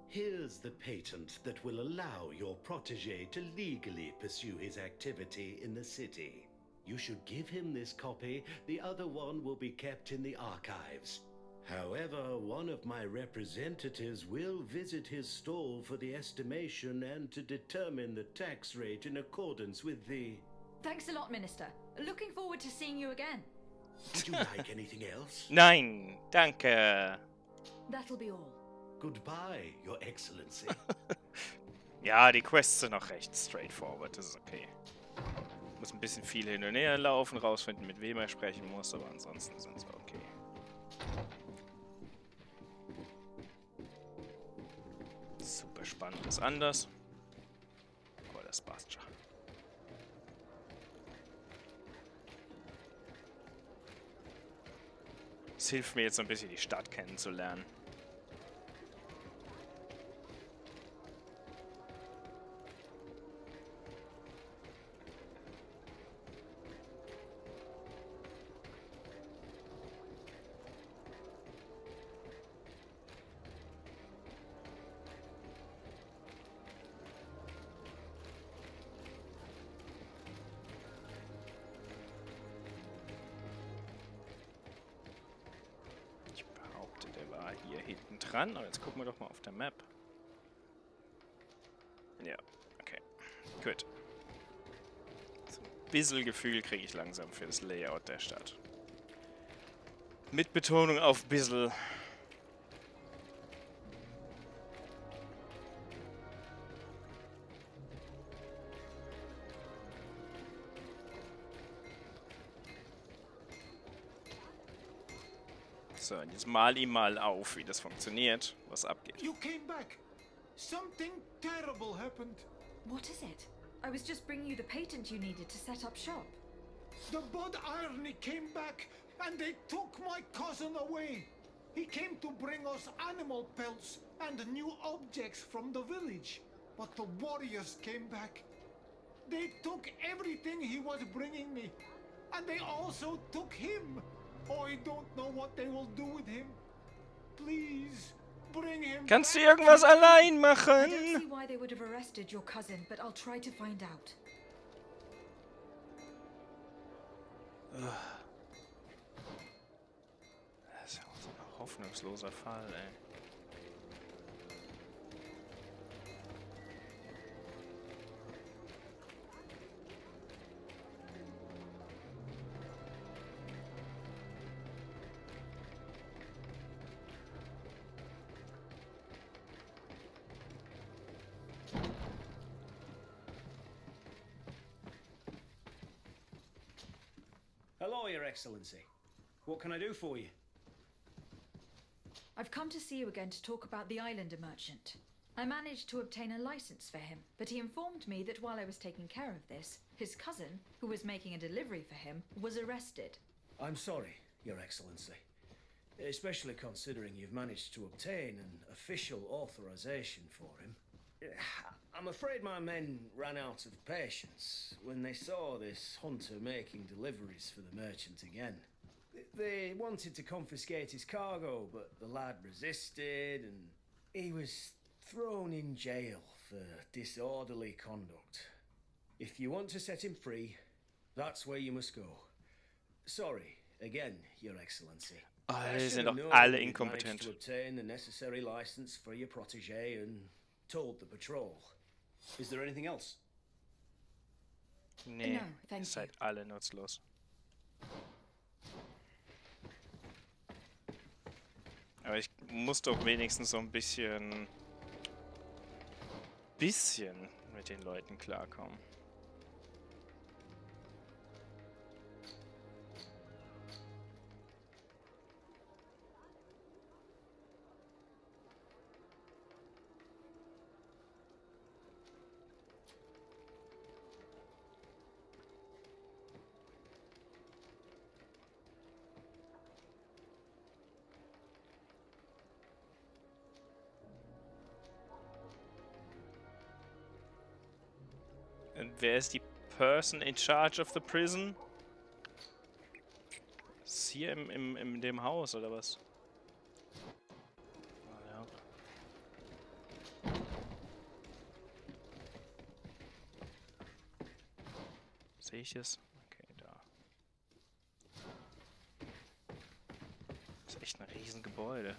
here's the patent that will allow your protege to legally pursue his activity in the city. You should give him this copy. The other one will be kept in the archives. However, one of my representatives will visit his stall for the estimation and to determine the tax rate in accordance with the... Thanks a lot, Minister. Looking forward to seeing you again. Would you like anything else? Nein, danke. That'll be all. Goodbye, Your Excellency. Ja, die Quests sind noch recht straightforward, das ist okay. Muss ein bisschen viel hin und her laufen, rausfinden, mit wem er sprechen muss, aber ansonsten sind sie okay. Super spannend ist anders. Aber das passt schon. Es hilft mir jetzt so ein bisschen, die Stadt kennenzulernen. Hier hinten dran, aber jetzt gucken wir doch mal auf der Map. Ja, okay. Gut. So ein bisschen Gefühl kriege ich langsam für das Layout der Stadt. Mit Betonung auf bissl. So, und jetzt mal ihm mal auf, wie das funktioniert, was abgeht. You came back. Something terrible happened. What is it? I was just bringing you the patent you needed to set up shop. The Bud Irony came back and they took my cousin away. He came to bring us animal pelts and new objects from the village. But the warriors came back. They took everything he was bringing me. And they also took him. I don't know what they will do with him. Please, bring him Kannst du back irgendwas to me. allein I don't machen? see why they would have arrested your cousin, but I'll try to find out. Das ist ja auch so ein hoffnungsloser Fall, ey. Hello, Your Excellency. What can I do for you? I've come to see you again to talk about the islander merchant. I managed to obtain a license for him, but he informed me that while I was taking care of this, his cousin, who was making a delivery for him, was arrested. I'm sorry, Your Excellency. Especially considering you've managed to obtain an official authorization for him. I'm afraid my men ran out of patience when they saw this hunter making deliveries for the merchant again. They wanted to confiscate his cargo, but the lad resisted and he was thrown in jail for disorderly conduct. If you want to set him free, that's where you must go. Sorry, again, Your Excellency. Oh, I die should sind have doch known alle you'd managed inkompetent. to obtain the necessary license for your protege and told the patrol. Is there anything else? Nee, No, thank ihr seid alle nutzlos. Aber ich muss doch wenigstens so ein bisschen mit den Leuten klarkommen. Und wer ist die Person in charge of the prison? Ist hier in dem Haus, oder was? Ah, ja. Sehe ich es? Okay, da. Das ist echt ein Riesengebäude.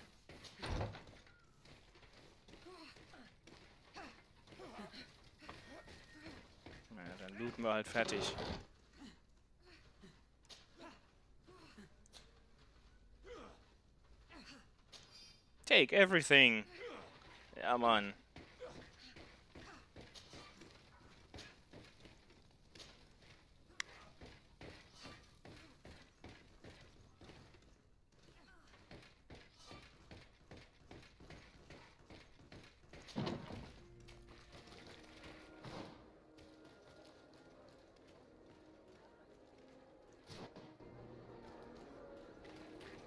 Na, dann looten wir halt fertig. Take everything! Ja, Mann.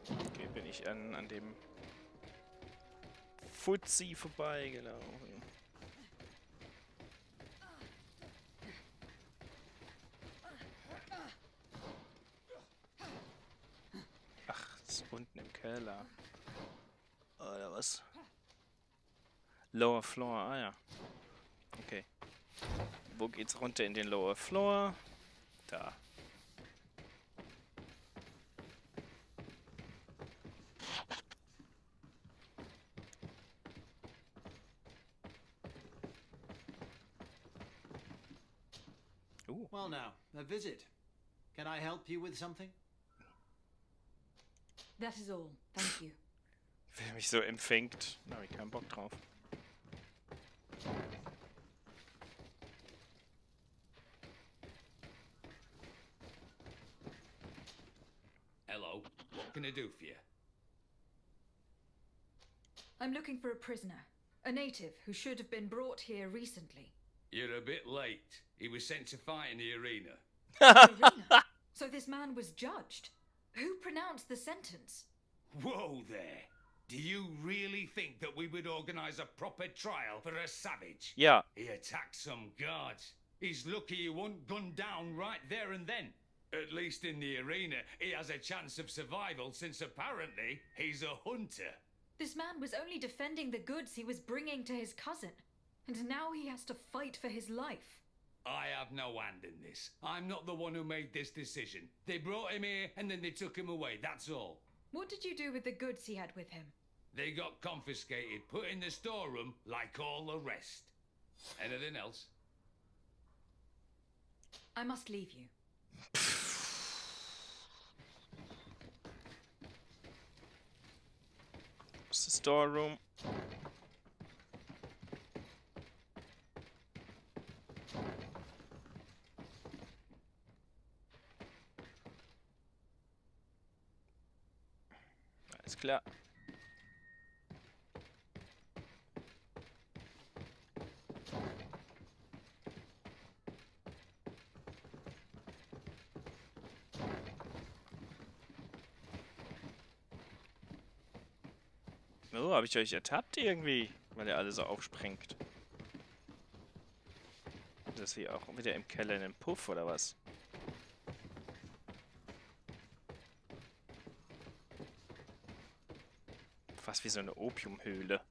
Okay, bin ich an dem Fuzzi vorbeigelaufen. Ach, das ist unten im Keller. Oder was? Lower Floor, ah ja. Okay. Wo geht's runter in den Lower Floor? Da. Well now, a visit. Can I help you with something? That is all. Thank you. Wer mich so empfängt, da habe ich keinen Bock drauf. Hello, what can I do for you? I'm looking for a prisoner. A native who should have been brought here recently. You're a bit late. He was sent to fight in the arena. The arena? So this man was judged? Who pronounced the sentence? Whoa there! Do you really think that we would organise a proper trial for a savage? Ja. He attacked some guards. He's lucky he wasn't gunned down right there and then. At least in the arena, he has a chance of survival since apparently he's a hunter. This man was only defending the goods he was bringing to his cousin. And now he has to fight for his life. I have no hand in this. I'm not the one who made this decision. They brought him here and then they took him away, that's all. What did you do with the goods he had with him? They got confiscated, put in the storeroom like all the rest. Anything else? I must leave you. What's the storeroom? Alles klar. Oh, habe ich euch ertappt irgendwie, weil ihr alle so aufspringt. Das ist hier auch wieder im Keller in einem Puff oder was? Fast wie so eine Opiumhöhle.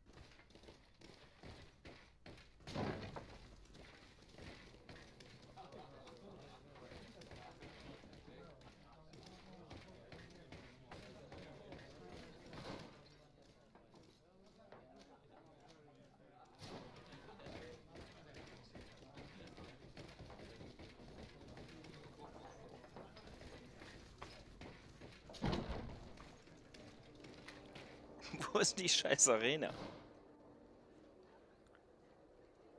Wo ist die scheiß Arena?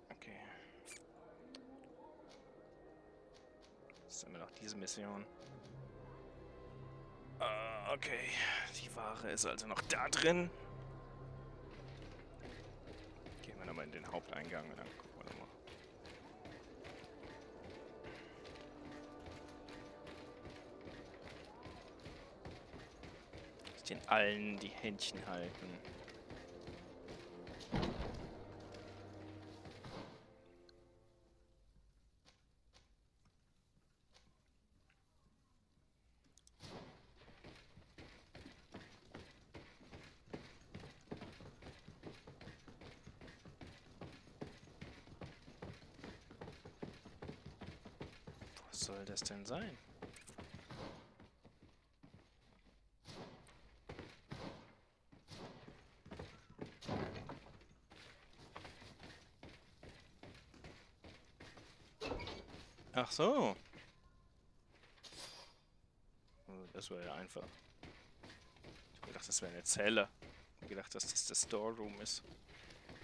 Okay. Jetzt haben wir noch diese Mission. Okay. Die Ware ist also noch da drin. Gehen wir nochmal in den Haupteingang und dann gucken wir nochmal. Den allen die Händchen halten. Was soll das denn sein? Ach so. Das war ja einfach. Ich hab gedacht, das wäre eine Zelle. Ich hab gedacht, dass das Storeroom ist.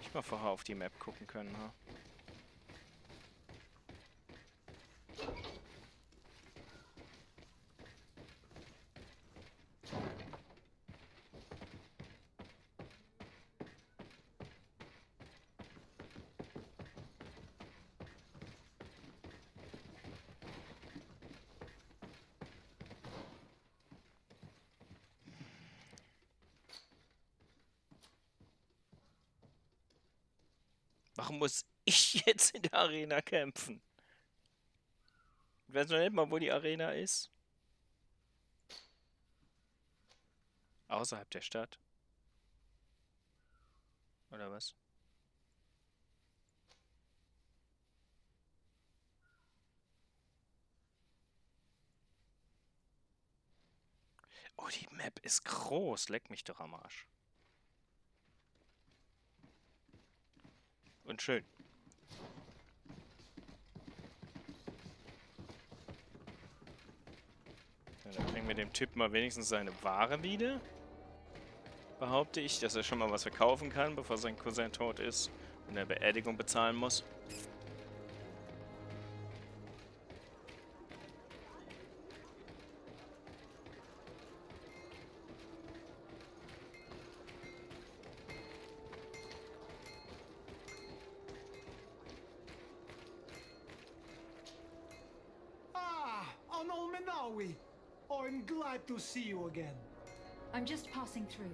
Ich mal vorher auf die Map gucken können, ha? Warum muss ich jetzt in der Arena kämpfen? Ich weiß noch nicht mal, wo die Arena ist. Außerhalb der Stadt. Oder was? Oh, die Map ist groß. Leck mich doch am Arsch. Und schön. Ja, dann bringen wir dem Typ mal wenigstens seine Ware wieder. Behaupte ich, dass er schon mal was verkaufen kann, bevor sein Cousin tot ist und er Beerdigung bezahlen muss. Menawi. I'm glad to see you again. I'm just passing through.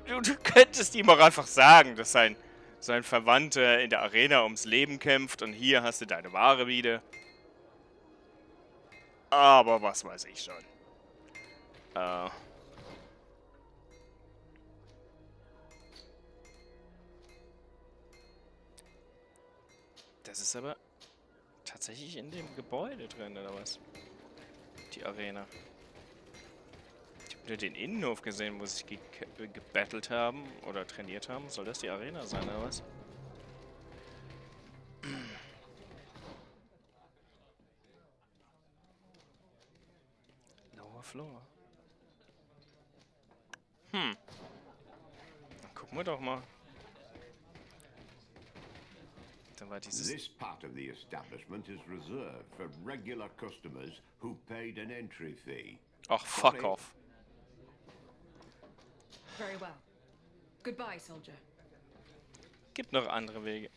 Du könntest ihm auch einfach sagen, dass sein Verwandter in der Arena ums Leben kämpft und hier hast du deine Ware wieder. Aber was weiß ich schon. Das ist aber tatsächlich in dem Gebäude drin, oder was? Die Arena. Ich habe nur den Innenhof gesehen, wo sie sich gebattelt haben oder trainiert haben. Soll das die Arena sein, oder was? Lower Floor. Dann gucken wir doch mal. Da war dieses... This part of the establishment is reserved for regular customers who paid an entry fee. Ach, fuck off. Very well. Goodbye, soldier. Gibt noch andere Wege.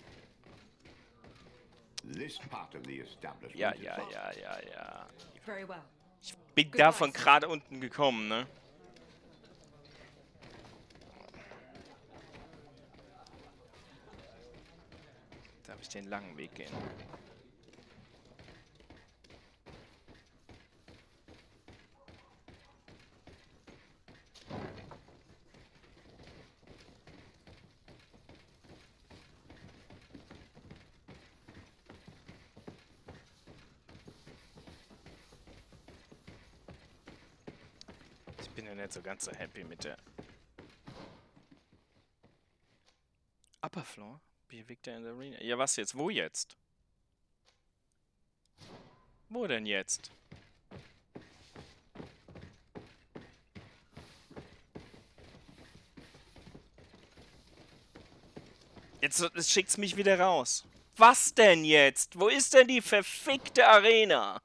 This part of the establishment Ja. Very well. Ich bin davon gerade unten gekommen, ne? Darf ich den langen Weg gehen? Ich bin ja nicht so ganz so happy mit der Upper Floor. Be Victor in the Arena. Ja, was jetzt? Wo jetzt? Wo denn jetzt? Jetzt schickt's mich wieder raus. Was denn jetzt? Wo ist denn die verfickte Arena?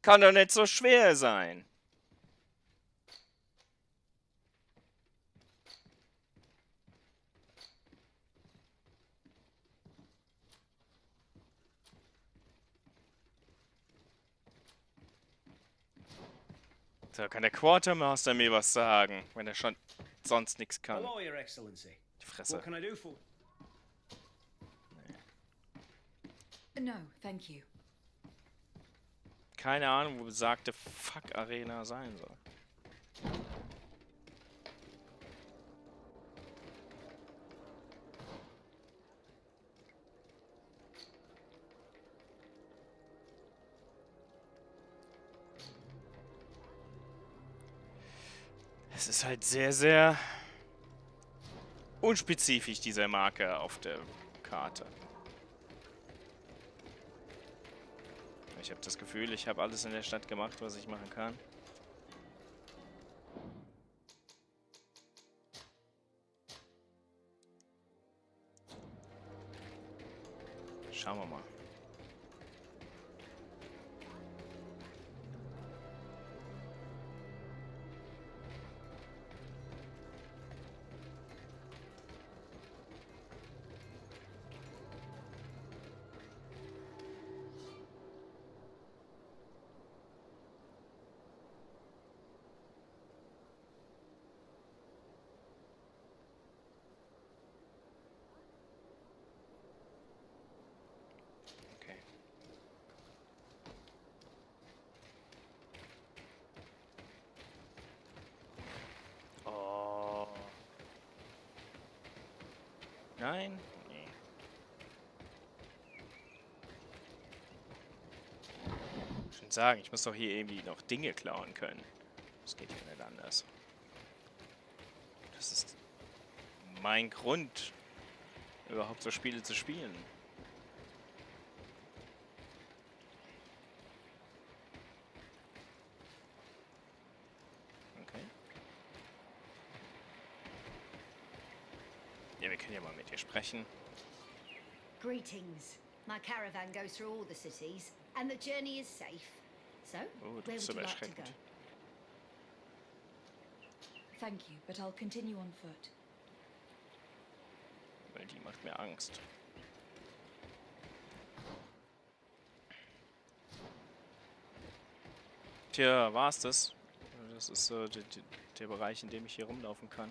Kann doch nicht so schwer sein. So, kann der Quartermaster mir was sagen, wenn er schon sonst nichts kann. Hello, Your Excellency. Die Fresse. What can I do for? No, thank you. Keine Ahnung, wo besagte Fuck-Arena sein soll. Es ist halt sehr, sehr unspezifisch, dieser Marker auf der Karte. Ich habe das Gefühl, ich habe alles in der Stadt gemacht, was ich machen kann. Schauen wir mal. Nein? Nee. Schon sagen, ich muss doch hier irgendwie noch Dinge klauen können. Das geht ja nicht anders. Das ist mein Grund, überhaupt so Spiele zu spielen. Kann ja mal mit dir sprechen. Greetings. My caravan goes through all the cities, and the journey is safe. So, Oh, du where bist would aber you like to go? erschreckend. Thank you, but I'll continue on foot. Weil die macht mir Angst. Tja, war's das? Das ist so der Bereich, in dem ich hier rumlaufen kann.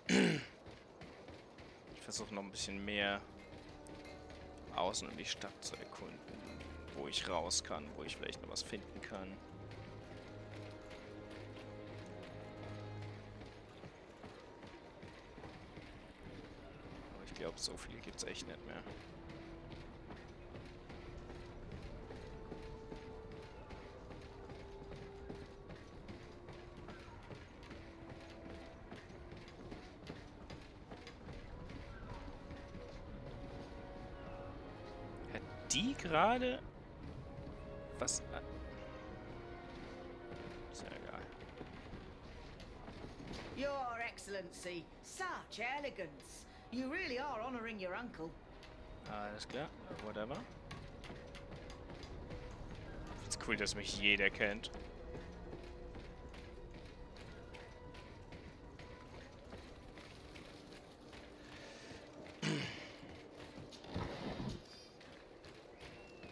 Ich versuche noch ein bisschen mehr außen um die Stadt zu erkunden, wo ich raus kann, wo ich vielleicht noch was finden kann. Aber ich glaube, so viel gibt's echt nicht mehr. Die gerade was? Ist ja egal. Your Excellency, such elegance. You really are honoring your uncle. Alles klar, whatever. Ist cool, dass mich jeder kennt.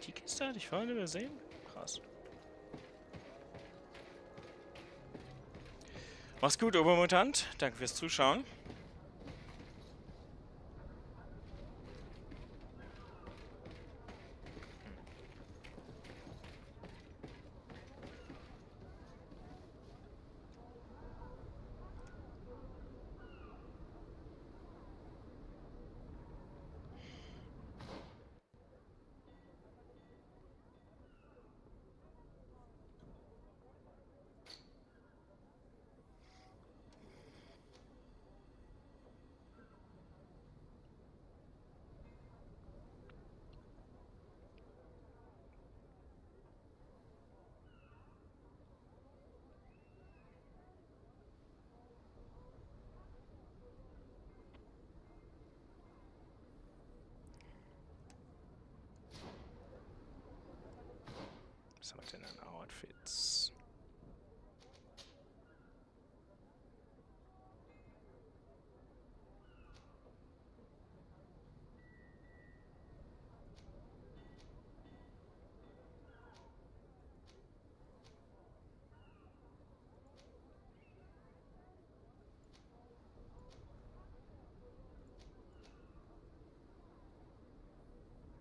Die Kiste hatte ich vorhin übersehen? Krass. Mach's gut, Obermutant. Danke fürs Zuschauen. Was haben wir denn an Outfits?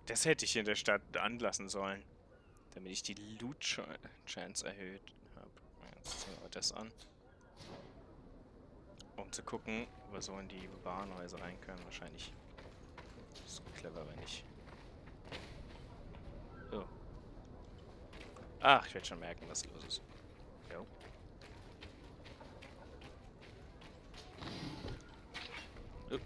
Das hätte ich in der Stadt anlassen sollen, damit ich die Loot-Chance erhöht habe. Jetzt ziehen wir das an. Um zu gucken, ob wir so in die Warenhäuser rein können. Wahrscheinlich ist es clever, wenn ich... Oh. Ach, ich werde schon merken, was los ist. Jo. Oh.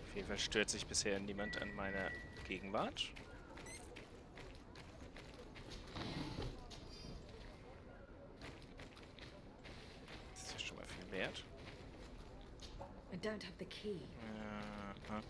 Auf jeden Fall stört sich bisher niemand an meiner Gegenwart. Das ist ja schon mal viel wert. I don't have the key. Aha.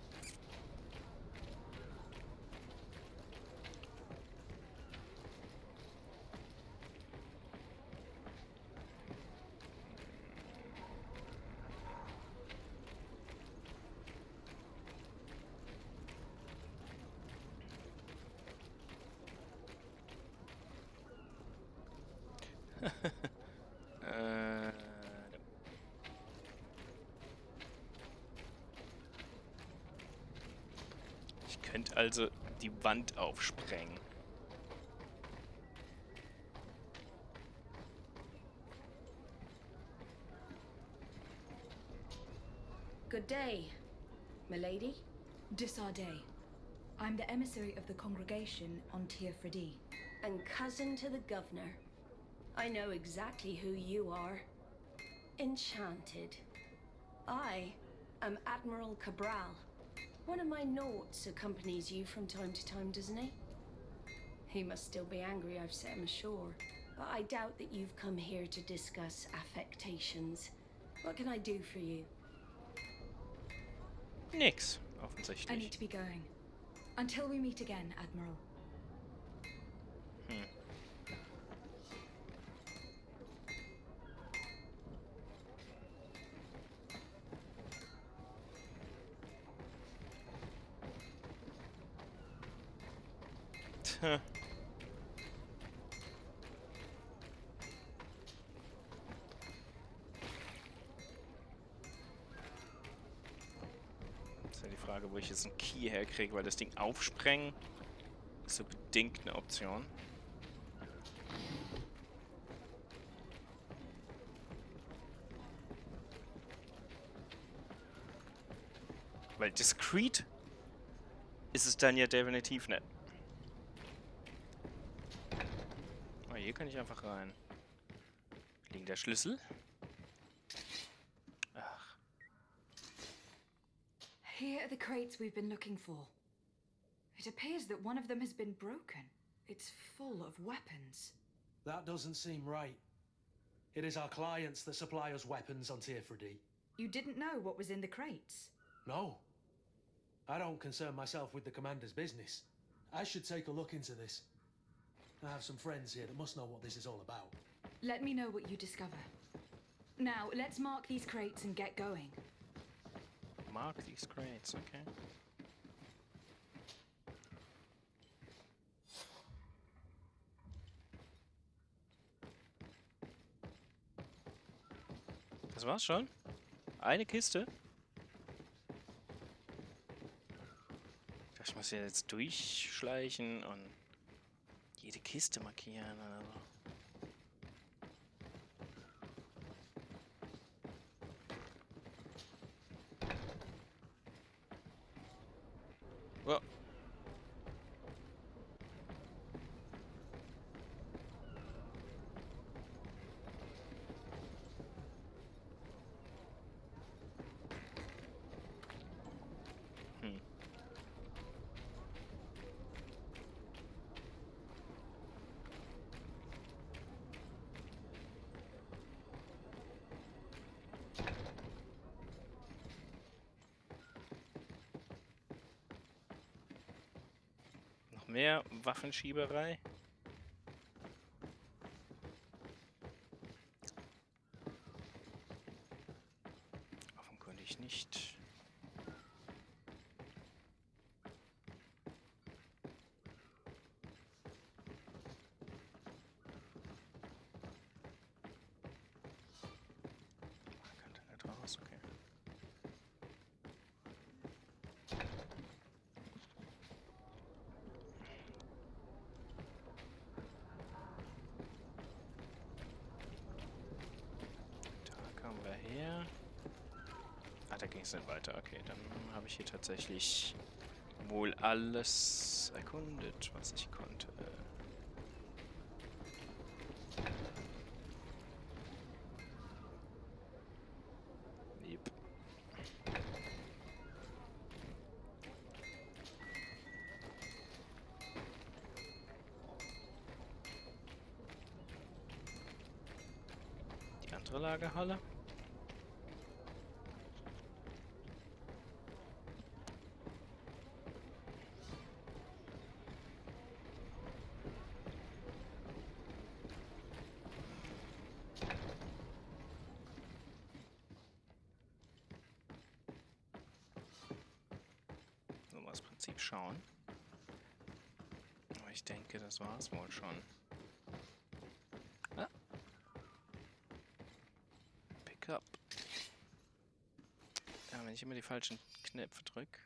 Ich könnte also die Wand aufsprengen. Good day, milady. Disarday. I'm the emissary of the congregation on Teer Fradee. And cousin to the governor. I know exactly who you are. Enchanted. I am Admiral Cabral. One of my Nauts accompanies you from time to time, doesn't he? He must still be angry I've set him ashore. but I doubt that you've come here to discuss affectations. What can I do for you? Nix, I offensichtlich. need to be going. Until we meet again, Admiral. Tja. Ist ja die Frage, wo ich jetzt einen Key herkriege, weil das Ding aufsprengen ist so bedingt eine Option. Weil discreet ist es dann ja definitiv nicht. Oh, hier kann ich einfach rein. Liegt der Schlüssel? Ach. Here are the crates we've been looking for. It appears that one of them has been broken. It's full of weapons. That doesn't seem right. It is our clients that supply us weapons on teer, fradee. You didn't know what was in the crates? No. I don't concern myself with the commander's business. I should take a look into this. I have some friends here that must know what this is all about. Let me know what you discover. Now, let's mark these crates and get going. Mark these crates, okay. Das war's schon? Eine Kiste? Ich muss ja jetzt durchschleichen und jede Kiste markieren oder so. Oh. Mehr Waffenschieberei. Offenkundig nicht. Man kann da nicht raus, okay. Her. Ah, da ging es nicht weiter. Okay, dann habe ich hier tatsächlich wohl alles erkundet, was ich konnte. Yep. Die andere Lagerhalle. Schauen. Aber ich denke, das war es wohl schon. Ah. Pick up. Ja, wenn ich immer die falschen Knöpfe drücke.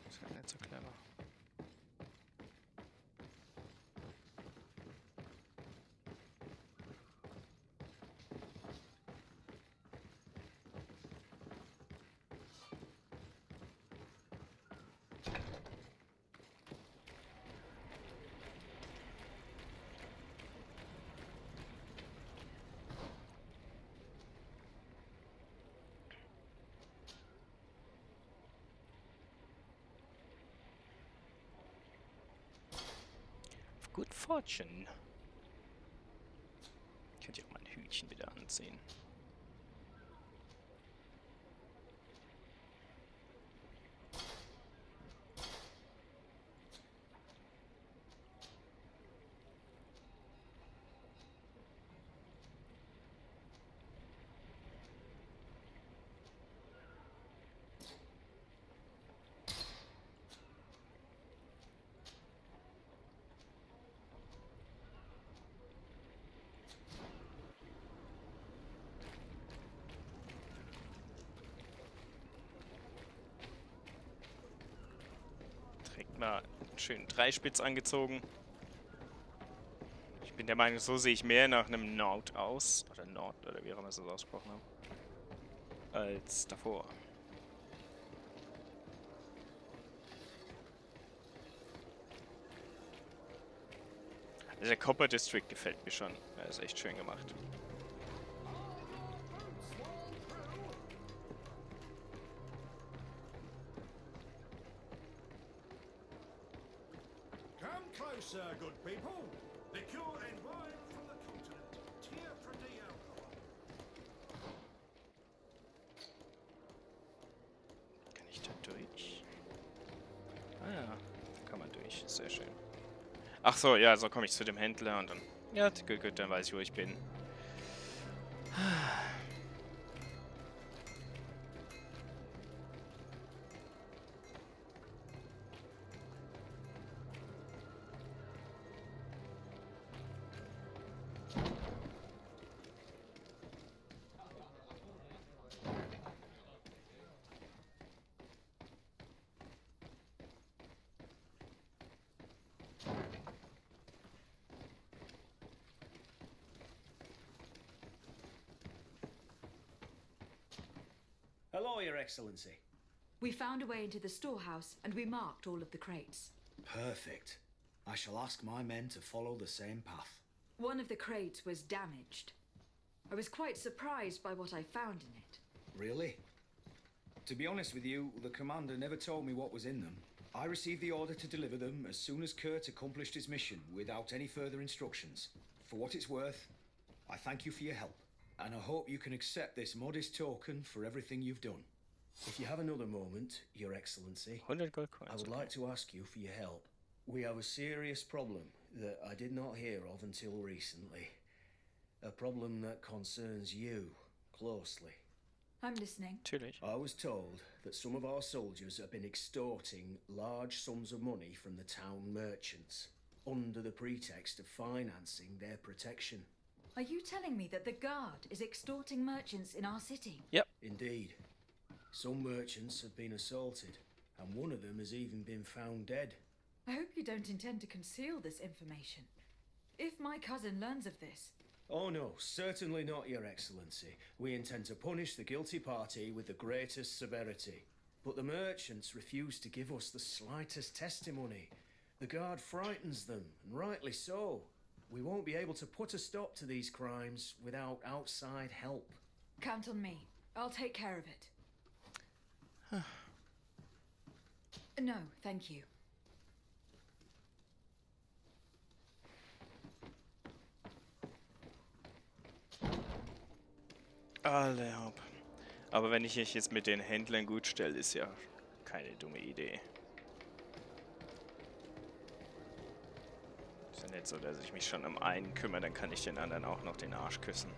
Ist ja nicht so clever. Good fortune. Könnt ihr auch mein Hütchen wieder anziehen. Direkt mal schön dreispitz angezogen. Ich bin der Meinung, so sehe ich mehr nach einem Nord aus. Oder Nord, oder wie auch immer sie es ausgesprochen haben. Als davor. Also der Copper District gefällt mir schon. Er ist echt schön gemacht. Come closer, good people. Liqueur and wine from the continent. Teer, fradee, alcohol. Kann ich da durch? Ah ja, da kann man durch. Sehr schön. Ach so, ja, so komme ich zu dem Händler und dann... Ja, gut, dann weiß ich, wo ich bin. Hello, Your Excellency. We found a way into the storehouse, and we marked all of the crates. Perfect. I shall ask my men to follow the same path. One of the crates was damaged. I was quite surprised by what I found in it. Really? To be honest with you, the commander never told me what was in them. I received the order to deliver them as soon as Kurt accomplished his mission, without any further instructions. For what it's worth, I thank you for your help, and I hope you can accept this modest token for everything you've done. If you have another moment, Your Excellency, 100 gold coins. I would like to ask you for your help. We have a serious problem that I did not hear of until recently. A problem that concerns you closely. I'm listening. Natürlich. I was told that some of our soldiers have been extorting large sums of money from the town merchants, under the pretext of financing their protection. Are you telling me that the guard is extorting merchants in our city? Yep. Indeed. Some merchants have been assaulted, and one of them has even been found dead. I hope you don't intend to conceal this information. If my cousin learns of this... Oh no, certainly not, Your Excellency. We intend to punish the guilty party with the greatest severity. But the merchants refuse to give us the slightest testimony. The guard frightens them, and rightly so. We won't be able to put a stop to these crimes without outside help. Count on me. I'll take care of it. No, thank you. Alle hopp. Aber wenn ich mich jetzt mit den Händlern gut stelle, ist ja keine dumme Idee. Ist ja nicht so, dass ich mich schon um einen kümmere, dann kann ich den anderen auch noch den Arsch küssen.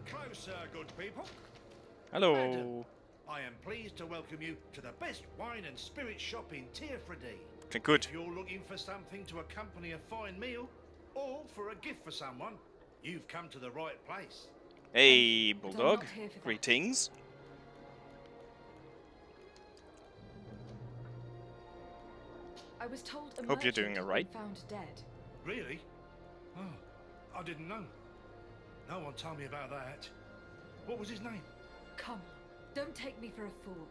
Closer, good people. Hallo. Madam, I am pleased to welcome you to the best wine and spirit shop in Teer. Klingt gut. If you're looking for something to accompany a fine meal, or for a gift for someone, you've come to the right place. Hey, But I'm Bulldog. not here for that. Greetings. I was told a Hope you're merchant doing had alright. been found dead. Really? Oh, I didn't know. No one told me about that. What was his name? Come on, don't take me for a fool.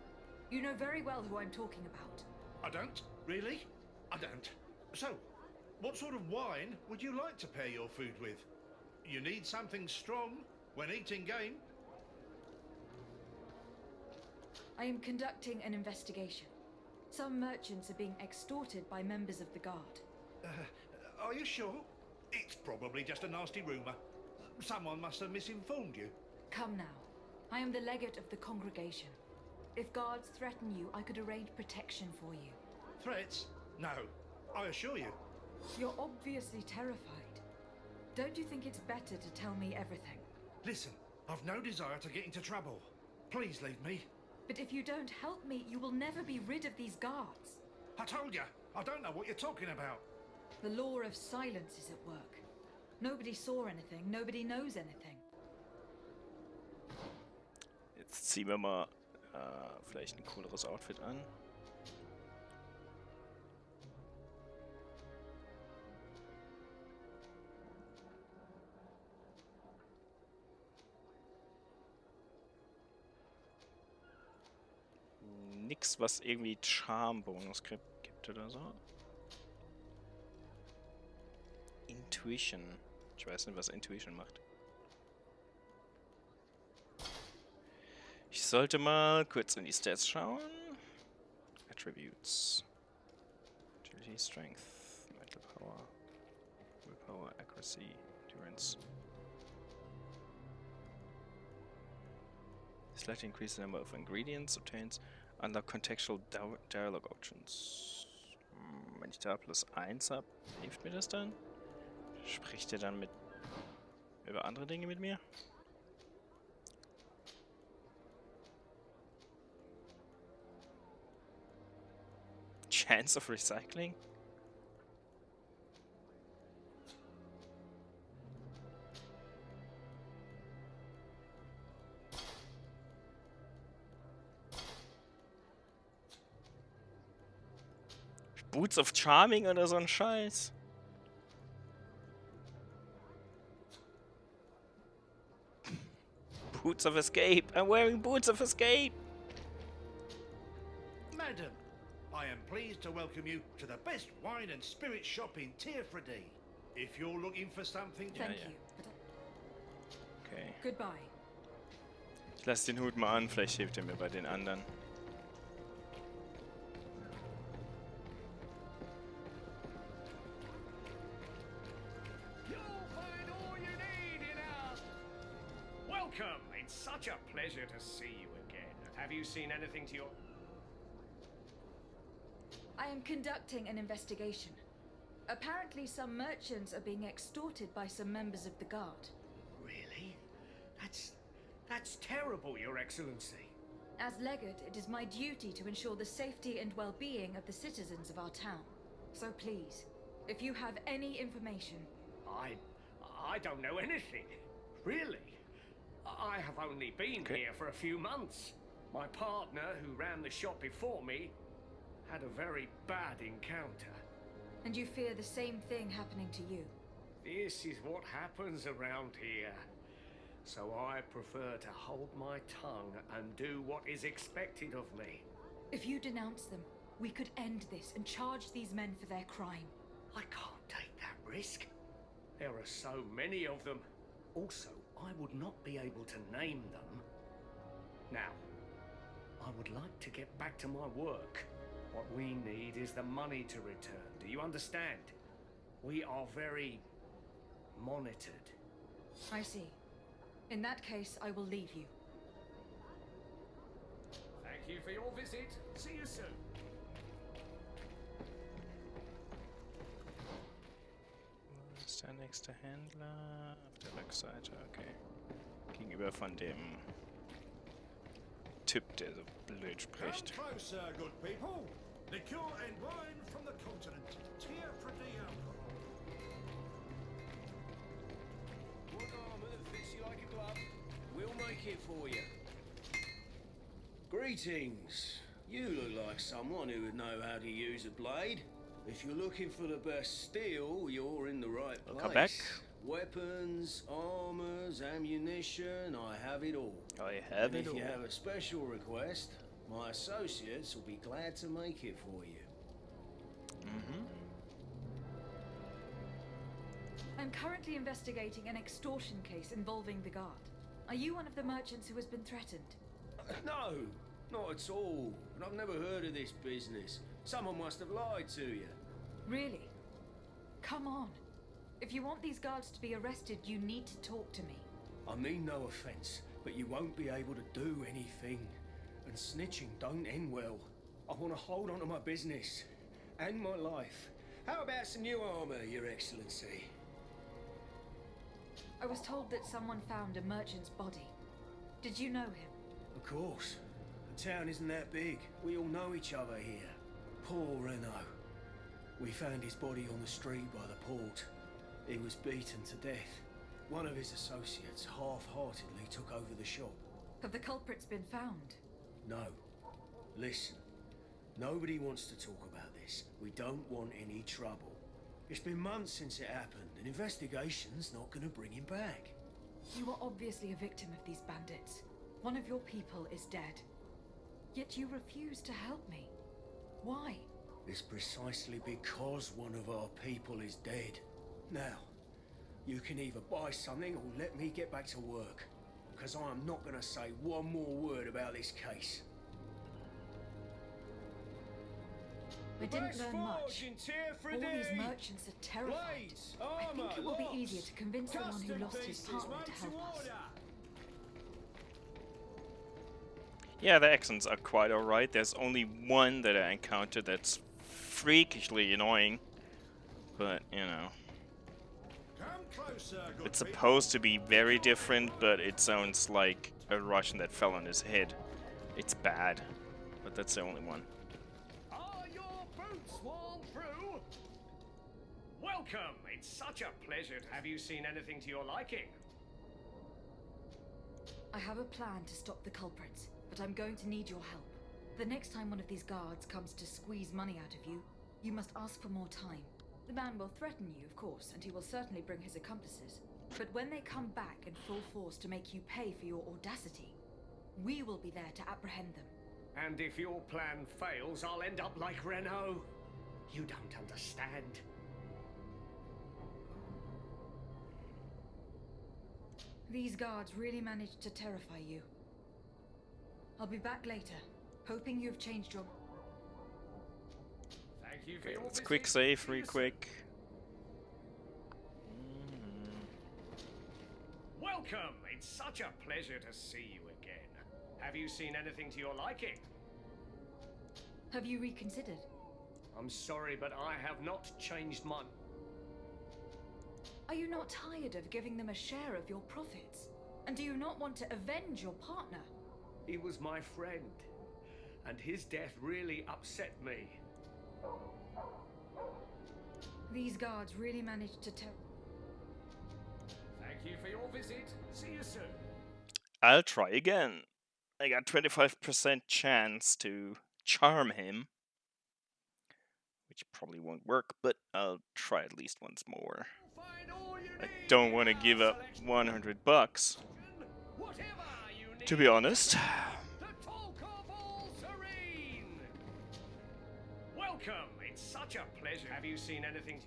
You know very well who I'm talking about. I don't. Really? I don't. So, what sort of wine would you like to pair your food with? You need something strong when eating game? I am conducting an investigation. Some merchants are being extorted by members of the guard. Are you sure? It's probably just a nasty rumour. Someone must have misinformed you. Come now. I am the legate of the congregation. If guards threaten you, I could arrange protection for you. Threats? No, I assure you. You're obviously terrified. Don't you think it's better to tell me everything? Listen, I've no desire to get into trouble. Please leave me. But if you don't help me, you will never be rid of these guards. I told you, I don't know what you're talking about. The law of silence is at work. Nobody saw anything, nobody knows anything. Jetzt ziehen wir mal vielleicht ein cooleres Outfit an. Nix, was irgendwie Charm-Bonus gibt oder so. Intuition. Ich weiß nicht, was Intuition macht. Ich sollte mal kurz in die Stats schauen. Attributes. Agility, Strength, Mental Power, Willpower, Accuracy, Endurance. Slightly increase the number of ingredients obtained under contextual dialogue options. Wenn ich da +1 habe, hilft mir das dann? Spricht er dann über andere Dinge mit mir? Chance of recycling? Boots of Charming oder so ein Scheiß? Boots of Escape. I'm wearing Boots of Escape. Madam, I am pleased to welcome you to the best wine and spirit shop in teer. If you're looking for something... Thank you. Okay. Goodbye. Ich lasse den Hut mal an, vielleicht hilft er mir bei den anderen. Welcome! It's such a pleasure to see you again. Have you seen anything to your... I am conducting an investigation. Apparently some merchants are being extorted by some members of the guard. Really? That's terrible, Your Excellency. As legate, it is my duty to ensure the safety and well-being of the citizens of our town. So please, if you have any information... I don't know anything. Really? I have only been here for a few months. My partner, who ran the shop before me, had a very bad encounter. And you fear the same thing happening to you? This is what happens around here. So I prefer to hold my tongue and do what is expected of me. If you denounce them, we could end this and charge these men for their crime. I can't take that risk. There are so many of them. Also, I would not be able to name them. Now, I would like to get back to my work. What we need is the money to return. Do you understand? We are very monitored. I see. In that case, I will leave you. Thank you for your visit. See you soon. Stand next to Händler auf der Rückseite, okay. Gegenüber von dem Typ, der so blöd spricht. Come closer, good people. Liqueur and wine from the continent. Teer alcohol. What armor that fits you like a glove? We'll make it for you. Greetings. You look like someone who would know how to use a blade. If you're looking for the best steel, you're in the right place. Welcome back. Weapons, armors, ammunition, I have it all. I have it If all. you have a special request, my associates will be glad to make it for you. I'm currently investigating an extortion case involving the guard. Are you one of the merchants who has been threatened? No, not at all. And I've never heard of this business. Someone must have lied to you. Really? Come on. If you want these guards to be arrested, you need to talk to me. I mean no offense, but you won't be able to do anything. And snitching don't end well. I want to hold on to my business and my life. How about some new armor, Your Excellency? I was told that someone found a merchant's body. Did you know him? Of course. The town isn't that big. We all know each other here. Poor Renault. We found his body on the street by the port. He was beaten to death. One of his associates half-heartedly took over the shop. Have the culprits been found? No. Listen. Nobody wants to talk about this. We don't want any trouble. It's been months since it happened. An investigation's not going to bring him back. You are obviously a victim of these bandits. One of your people is dead. Yet you refuse to help me. Why? It's precisely because one of our people is dead. Now, you can either buy something or let me get back to work. Because I am not going to say one more word about this case. I didn't learn much. All these merchants are terrified. I think it will be easier to convince someone who lost his partner to help us. Yeah, the accents are quite alright. There's only one that I encountered that's freakishly annoying. But, you know. It's supposed to be very different, but it sounds like a Russian that fell on his head. It's bad. But that's the only one. Are your boots worn through? Welcome! It's such a pleasure. Have you seen anything to your liking? I have a plan to stop the culprits, but I'm going to need your help. The next time one of these guards comes to squeeze money out of you, you must ask for more time. The man will threaten you, of course, and he will certainly bring his accomplices. But when they come back in full force to make you pay for your audacity, we will be there to apprehend them. And if your plan fails, I'll end up like Renault. You don't understand. These guards really managed to terrify you. I'll be back later, hoping you've changed your... Thank you for Okay, your let's visit. quick save real quick. Welcome! It's such a pleasure to see you again. Have you seen anything to your liking? Have you reconsidered? I'm sorry, but I have not changed my... Are you not tired of giving them a share of your profits? And do you not want to avenge your partner? He was my friend, and his death really upset me. These guards really managed to Thank you for your visit. See you soon. I'll try again. I got 25% chance to charm him. Which probably won't work, but I'll try at least once more. I don't want to give up 100 bucks. To be honest. Serene! Welcome! It's such a pleasure. Have you seen anything to...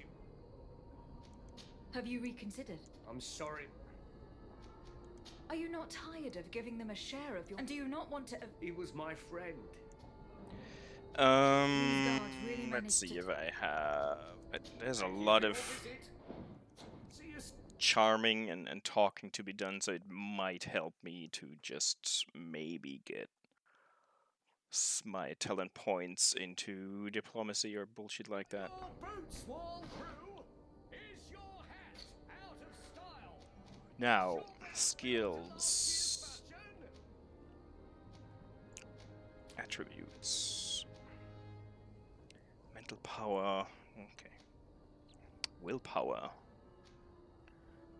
Have you reconsidered? I'm sorry. Are you not tired of giving them a share of your... And do you not want to... He was my friend. Let's see if I have... There's a lot of charming and talking to be done, so it might help me to just maybe get my talent points into diplomacy or bullshit like that. Now, skills. Attributes. Mental power. Okay. Willpower.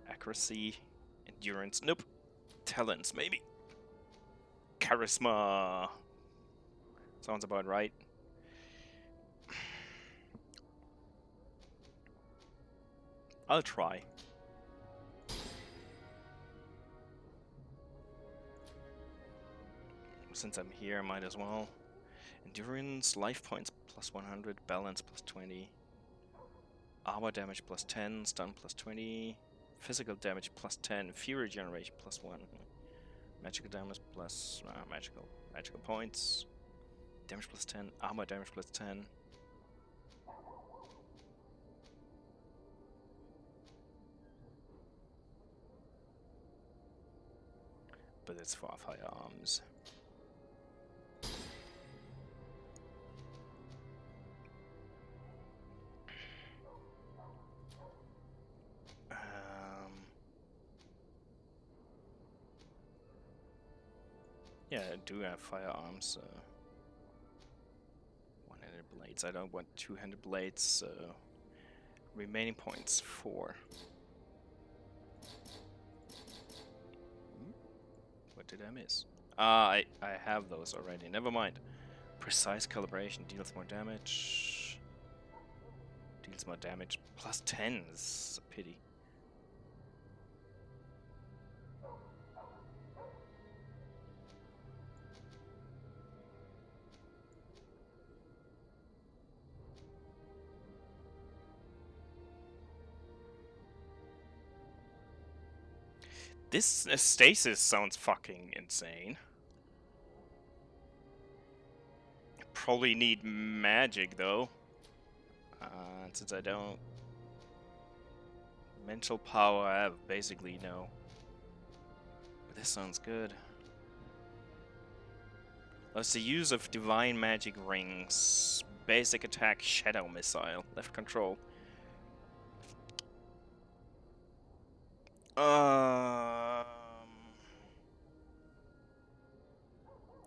Accuracy. Endurance. Nope. Talents, maybe. Charisma. Sounds about right. I'll try. Since I'm here, I might as well. Endurance, life points plus 100, balance plus 20, armor damage plus 10, stun plus 20, physical damage plus 10, fury generation plus 1, magical damage plus magical points, damage plus 10, armor damage plus 10. But it's for firearms. Yeah, I do have firearms. One-handed blades. I don't want two-handed blades. Remaining points 4. What did I miss? I have those already. Never mind. Precise calibration deals more damage. Deals more damage. Plus 10 is a pity. This stasis sounds fucking insane. Probably need magic though. Since I don't... Mental power I have basically no. But this sounds good. That's the use of divine magic rings. Basic attack shadow missile. Left control.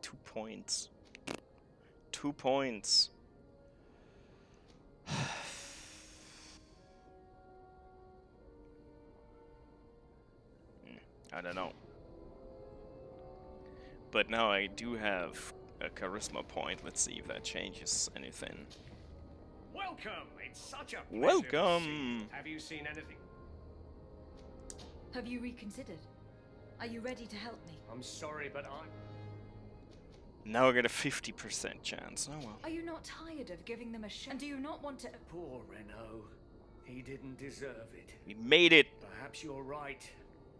2 points. 2 points. I don't know. But now I do have a charisma point. Let's see if that changes anything. Welcome! It's such a pleasure Welcome! to see you. Have you seen anything? Have you reconsidered? Are you ready to help me? I'm sorry, but I'm... Now I get a 50% chance. Oh well. Are you not tired of giving them a shot? And do you not want to... Poor Renault. He didn't deserve it. We made it! Perhaps you're right,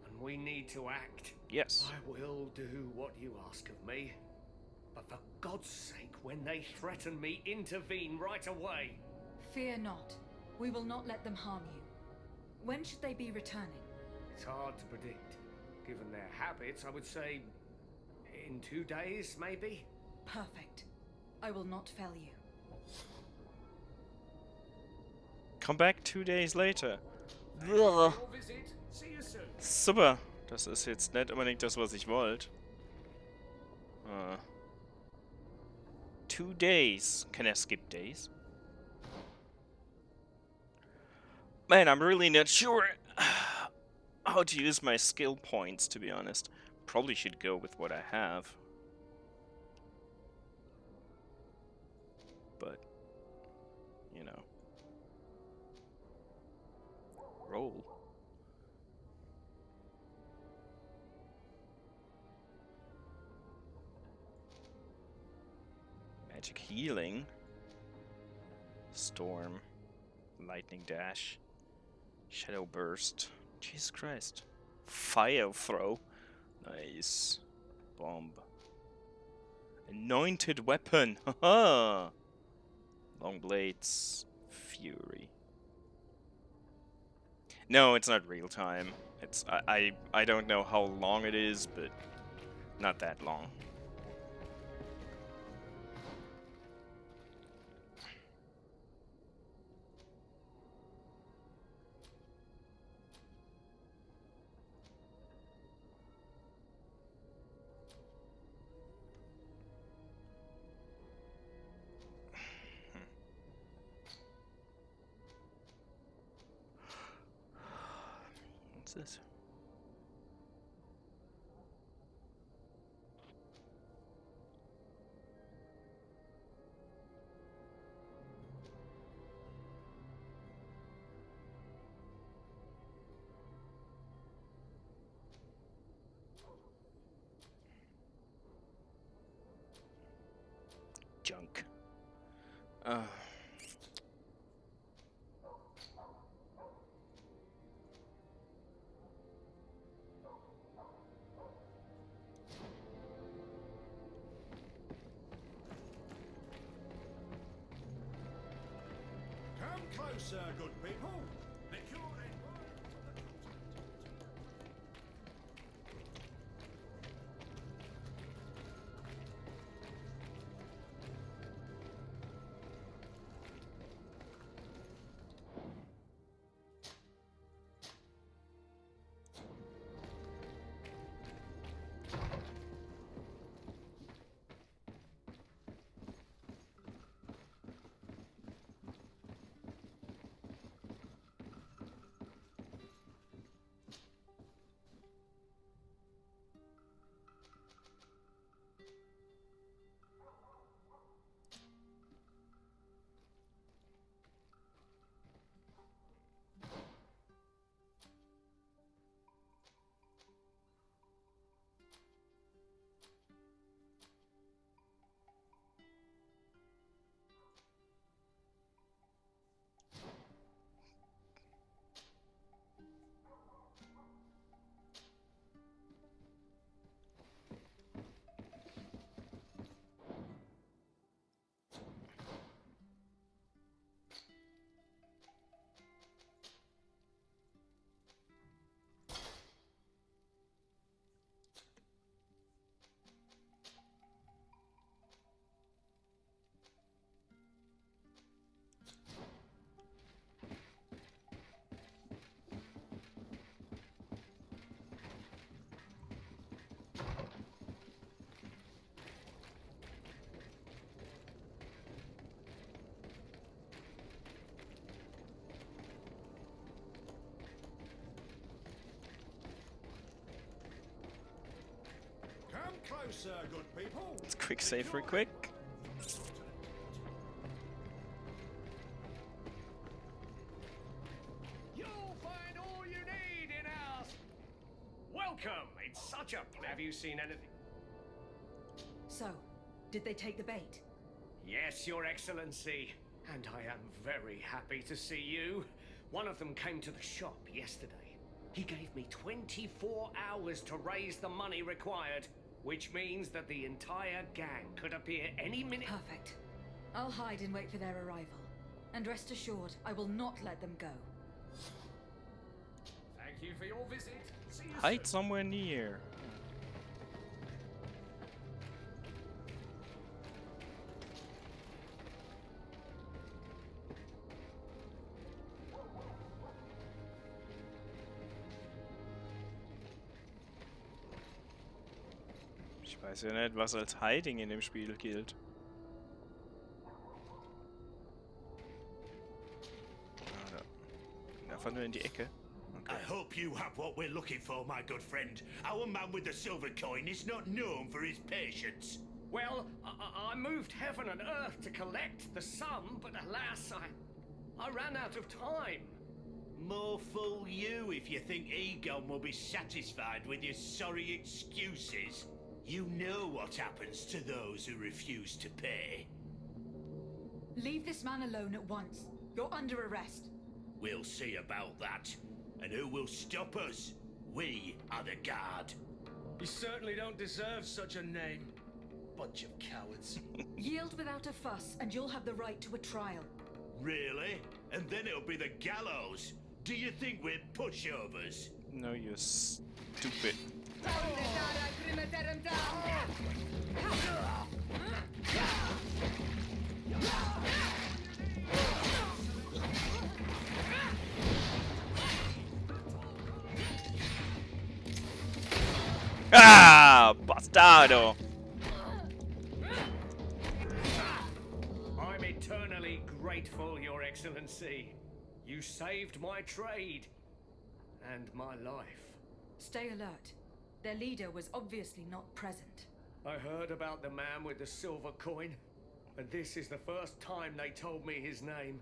and we need to act. Yes. I will do what you ask of me. But for God's sake, when they threaten me, intervene right away. Fear not. We will not let them harm you. When should they be returning? It's hard to predict. Given their habits, I would say... in 2 days, maybe? Perfect. I will not fail you. Come back 2 days later. See you soon. Super. Das ist jetzt nicht unbedingt das, was ich wollte. 2 days. Can I skip days? Man, I'm really not sure how to use my skill points, to be honest. Probably should go with what I have. But, you know. Roll. Magic healing. Storm. Lightning dash. Shadow burst. Jesus Christ. Fire throw. Nice. Bomb. Anointed weapon. Haha. Long blades. Fury. No, it's not real time. It's I don't know how long it is, but not that long. What's this? junk. Come closer, good people. Let your closer, good people. Let's quick save real quick. You'll find all you need in our... Welcome! It's such a pleasure. Have you seen anything? So, did they take the bait? Yes, Your Excellency. And I am very happy to see you. One of them came to the shop yesterday. He gave me 24 hours to raise the money required, which means that the entire gang could appear any minute. Perfect. I'll hide and wait for their arrival. And rest assured, I will not let them go. Thank you for your visit. See you Hide somewhere near. Ich weiß ja nicht, was als Hiding in dem Spiel gilt. Einfach nur in die Ecke. Okay. I hope you have what we're looking for, my good friend. Our man with the silver coin is not known for his patience. Well, I moved heaven and earth to collect the sum, but alas, I ran out of time. More fool you if you think Egon will be satisfied with your sorry excuses. You know what happens to those who refuse to pay. Leave this man alone at once. You're under arrest. We'll see about that. And who will stop us? We are the guard. You certainly don't deserve such a name. Bunch of cowards. Yield without a fuss, and you'll have the right to a trial. Really? And then it'll be the gallows? Do you think we're pushovers? No, you're stupid. Ah, bastardo! I'm eternally grateful, Your Excellency. You saved my trade and my life. Stay alert. Their leader was obviously not present. I heard about the man with the silver coin, and this is the first time they told me his name.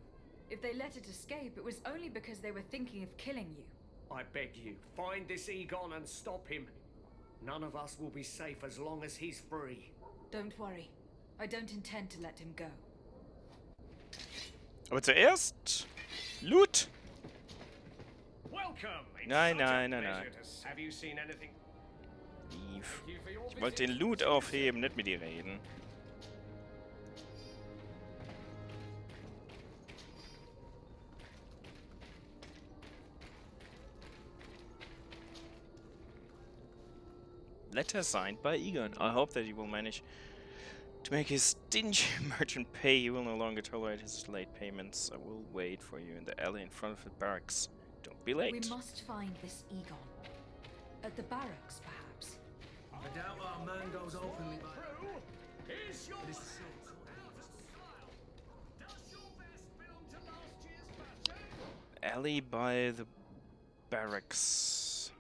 If they let it escape, it was only because they were thinking of killing you. I beg you, find this Egon and stop him. None of us will be safe as long as he's free. Don't worry. I don't intend to let him go. Aber zuerst Loot. Welcome. It's Nein, such a nein, nein, pleasure nein. to- Have you seen anything? Eve. Thank you for your Ich wollte den visit. Loot aufheben, nicht mit ihr reden. Letter signed by Egon. I hope that he will manage to make his stingy merchant pay. He will no longer tolerate his late payments. I will wait for you in the alley in front of the barracks. Don't be late. We must find this Egon. At the barracks, perhaps. I doubt our man goes openly by... Here's your It is so Alley by the barracks.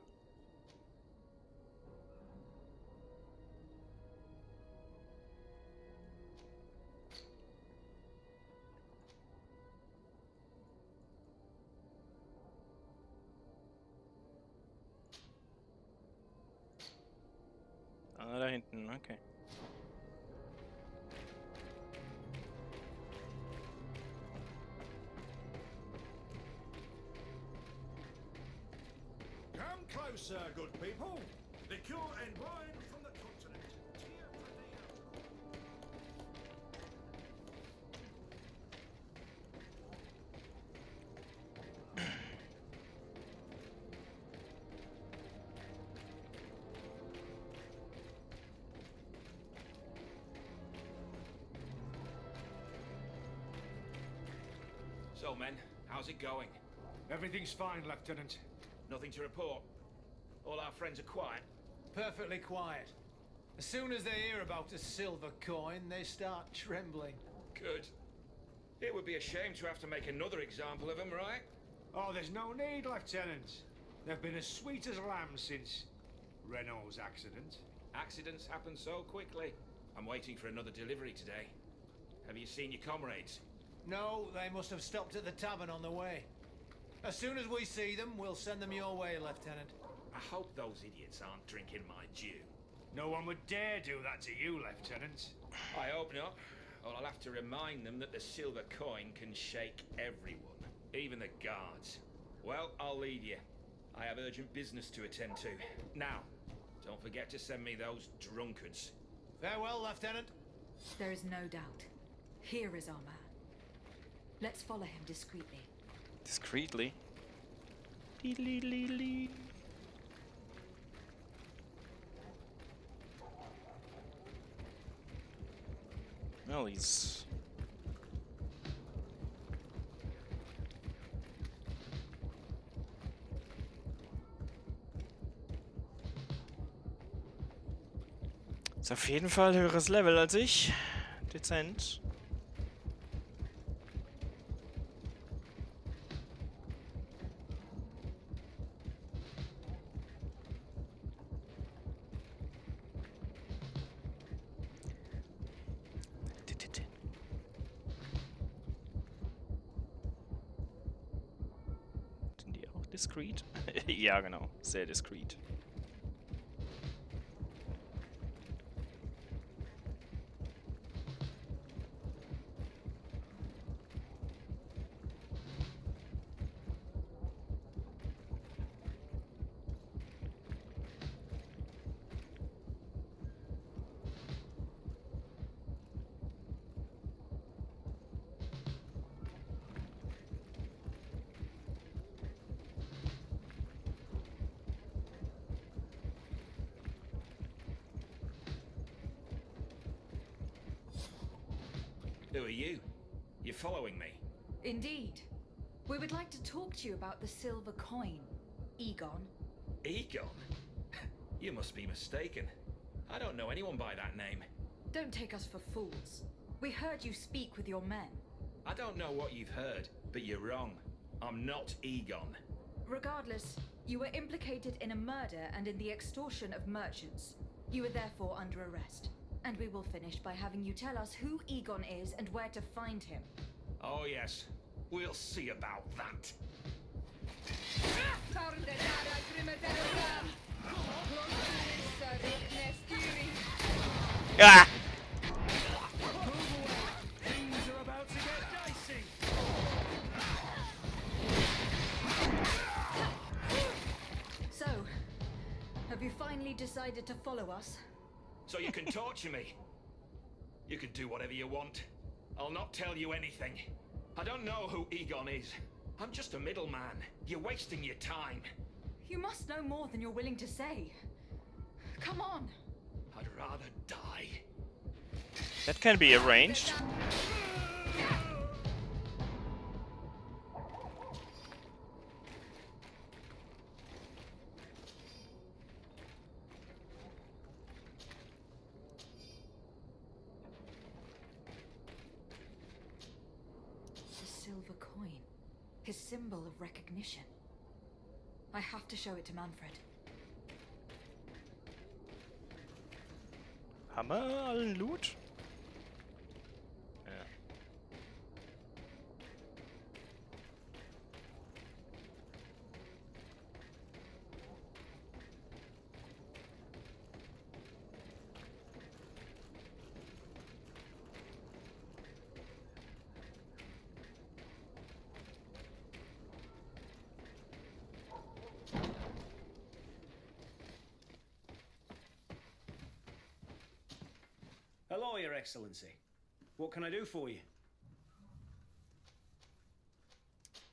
Ah, da hinten, okay. Come closer, good people. Liqueur and wine from the continent. Teer, fradee. So, men, how's it going? Everything's fine, Lieutenant. Nothing to report. All our friends are quiet. Perfectly quiet. As soon as they hear about a silver coin, they start trembling. Good. It would be a shame to have to make another example of them, right? Oh, there's no need, Lieutenant. They've been as sweet as lambs since Renault's accident. Accidents happen so quickly. I'm waiting for another delivery today. Have you seen your comrades? No, they must have stopped at the tavern on the way. As soon as we see them, we'll send them your way, Lieutenant. I hope those idiots aren't drinking my dew. No one would dare do that to you, Lieutenant. I hope not. Or I'll have to remind them that the silver coin can shake everyone, even the guards. Well, I'll leave you. I have urgent business to attend to. Now, don't forget to send me those drunkards. Farewell, Lieutenant. There is no doubt. Here is our man. Let's follow him discreetly. Discreetly. Dee-lee-lee-lee. Well, he's... Ist auf jeden Fall höheres Level als ich. Dezent. Sind die auch diskret? Ja, genau. Sehr diskret. Who are you? You're following me? Indeed. We would like to talk to you about the silver coin, Egon. Egon? You must be mistaken. I don't know anyone by that name. Don't take us for fools. We heard you speak with your men. I don't know what you've heard, but you're wrong. I'm not Egon. Regardless, you were implicated in a murder and in the extortion of merchants. You are therefore under arrest. And we will finish by having you tell us who Egon is and where to find him. Oh yes, we'll see about that. Ah! us. So you can torture me. You can do whatever you want. I'll not tell you anything. I don't know who Egon is. I'm just a middleman. You're wasting your time. You must know more than you're willing to say. Come on. I'd rather die. That can be arranged. The silver coin. His symbol of recognition. I have to show it to Manfred. Haben wir allen Loot? Ja. Hello, Your Excellency. What can I do for you?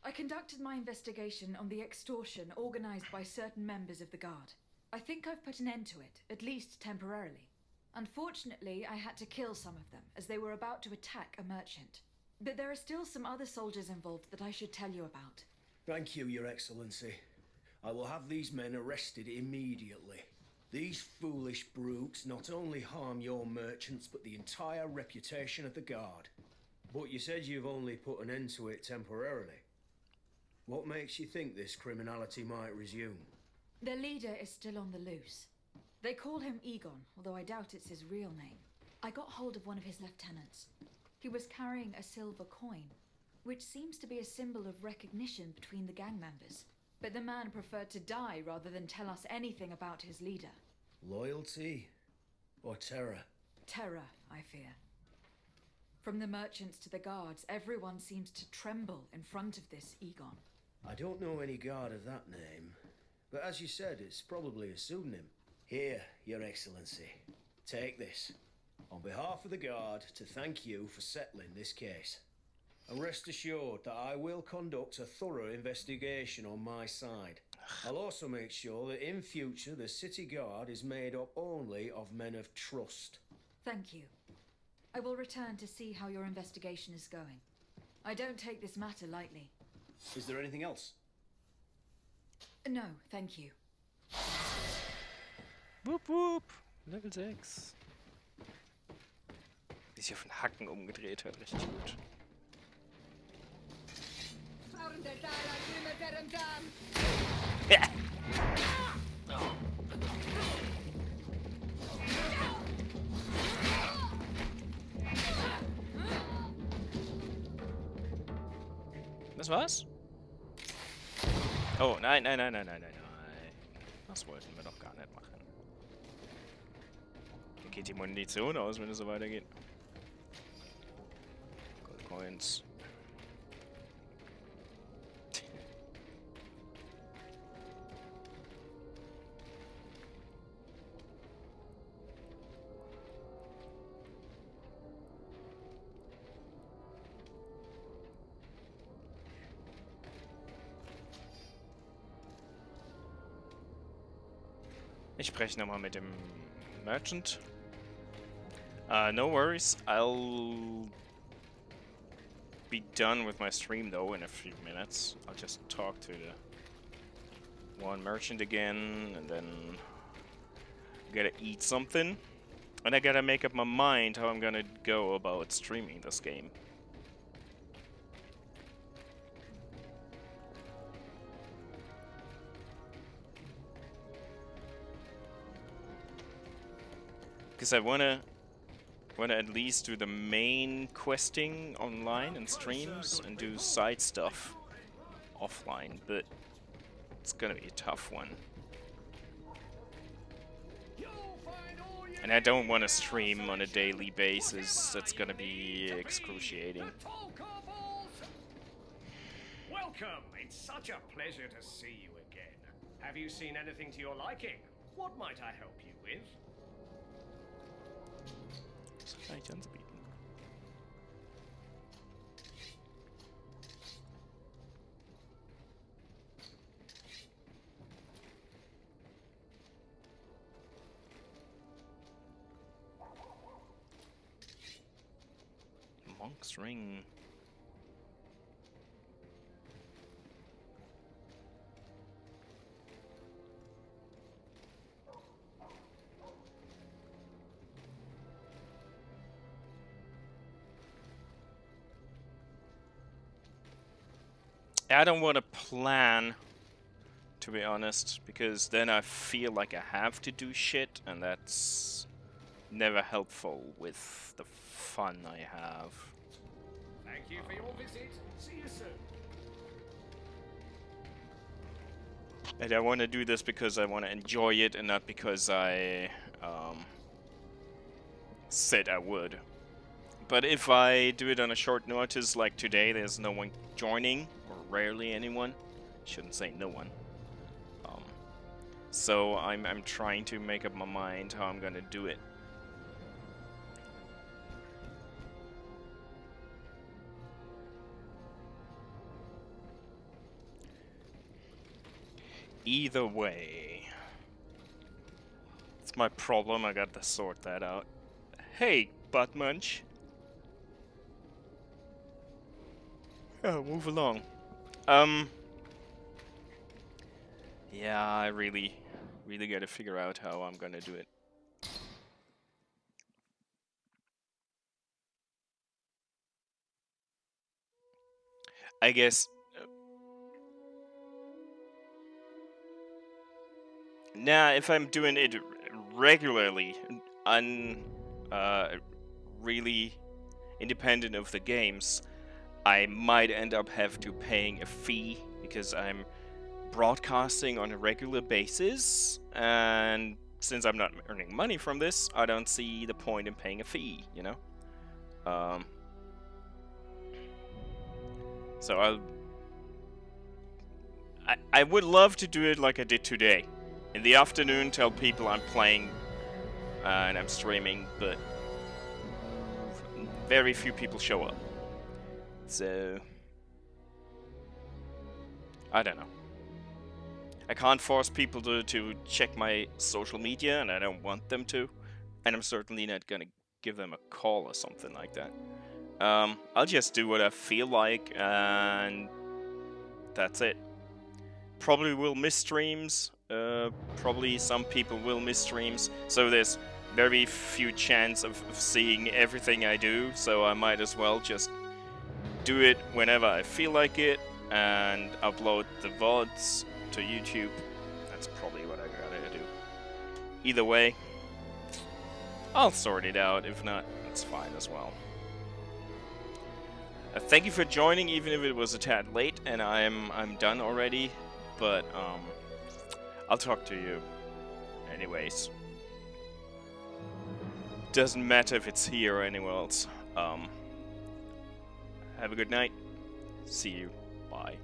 I conducted my investigation on the extortion organized by certain members of the Guard. I think I've put an end to it, at least temporarily. Unfortunately, I had to kill some of them, as they were about to attack a merchant. But there are still some other soldiers involved that I should tell you about. Thank you, Your Excellency. I will have these men arrested immediately. These foolish brutes not only harm your merchants, but the entire reputation of the Guard. But you said you've only put an end to it temporarily. What makes you think this criminality might resume? Their leader is still on the loose. They call him Egon, although I doubt it's his real name. I got hold of one of his lieutenants. He was carrying a silver coin, which seems to be a symbol of recognition between the gang members. But the man preferred to die rather than tell us anything about his leader. Loyalty or terror? Terror, I fear. From the merchants to the guards, everyone seems to tremble in front of this Egon. I don't know any guard of that name, but as you said, it's probably a pseudonym. Here, Your Excellency, take this. On behalf of the Guard, to thank you for settling this case. And rest assured that I will conduct a thorough investigation on my side. I'll also make sure that in future the City Guard is made up only of men of trust. Thank you. I will return to see how your investigation is going. I don't take this matter lightly. Is there anything else? No, thank you. Wupp, wupp. Level 6. Die sich auf den Hacken umgedreht hat. Richtig gut. Ja. Das war's? Oh, nein, nein, nein, nein, nein, nein, nein. Das wollten wir doch gar nicht machen. Hier geht die Munition aus, wenn es so weitergeht. Gold Coins. Ich spreche nochmal mit dem Merchant. No worries, I'll be done with my stream though in a few minutes. I'll just talk to the one merchant again and then gotta eat something. And I gotta make up my mind how I'm gonna go about streaming this game. Because I wanna at least do the main questing online and streams and do side stuff offline, but it's gonna be a tough one. And I don't want to stream on a daily basis. That's gonna be excruciating. Welcome! It's such a pleasure to see you again. Have you seen anything to your liking? What might I help you with? Gleich anzubieten. Monk's Ring. I don't want to plan, to be honest, because then I feel like I have to do shit, and that's never helpful with the fun I have. Thank you for your visit. See you soon. And I want to do this because I want to enjoy it, and not because I said I would. But if I do it on a short notice, like today, there's no one joining, or rarely anyone. Shouldn't say no one. So I'm trying to make up my mind how I'm gonna do it. Either way, it's my problem. I got to sort that out. Hey, butt munch. Oh, move along. Yeah, I really gotta figure out how I'm gonna do it. I guess... Nah, if I'm doing it regularly, really independent of the games, I might end up have to paying a fee because I'm broadcasting on a regular basis, and since I'm not earning money from this, I don't see the point in paying a fee, you know? So I would love to do it like I did today. In the afternoon, tell people I'm playing and I'm streaming, but very few people show up. So I don't know. I can't force people to check my social media, and I don't want them to. And I'm certainly not gonna give them a call or something like that. I'll just do what I feel like, and that's it. Probably will miss streams. Probably some people will miss streams. So there's very few chance of seeing everything I do. So I might as well just do it whenever I feel like it and upload the VODs to YouTube. That's probably what I gotta do. Either way, I'll sort it out. If not, it's fine as well. Thank you for joining, even if it was a tad late and I'm done already. But I'll talk to you anyways. Doesn't matter if it's here or anywhere else. Have a good night. See you. Bye.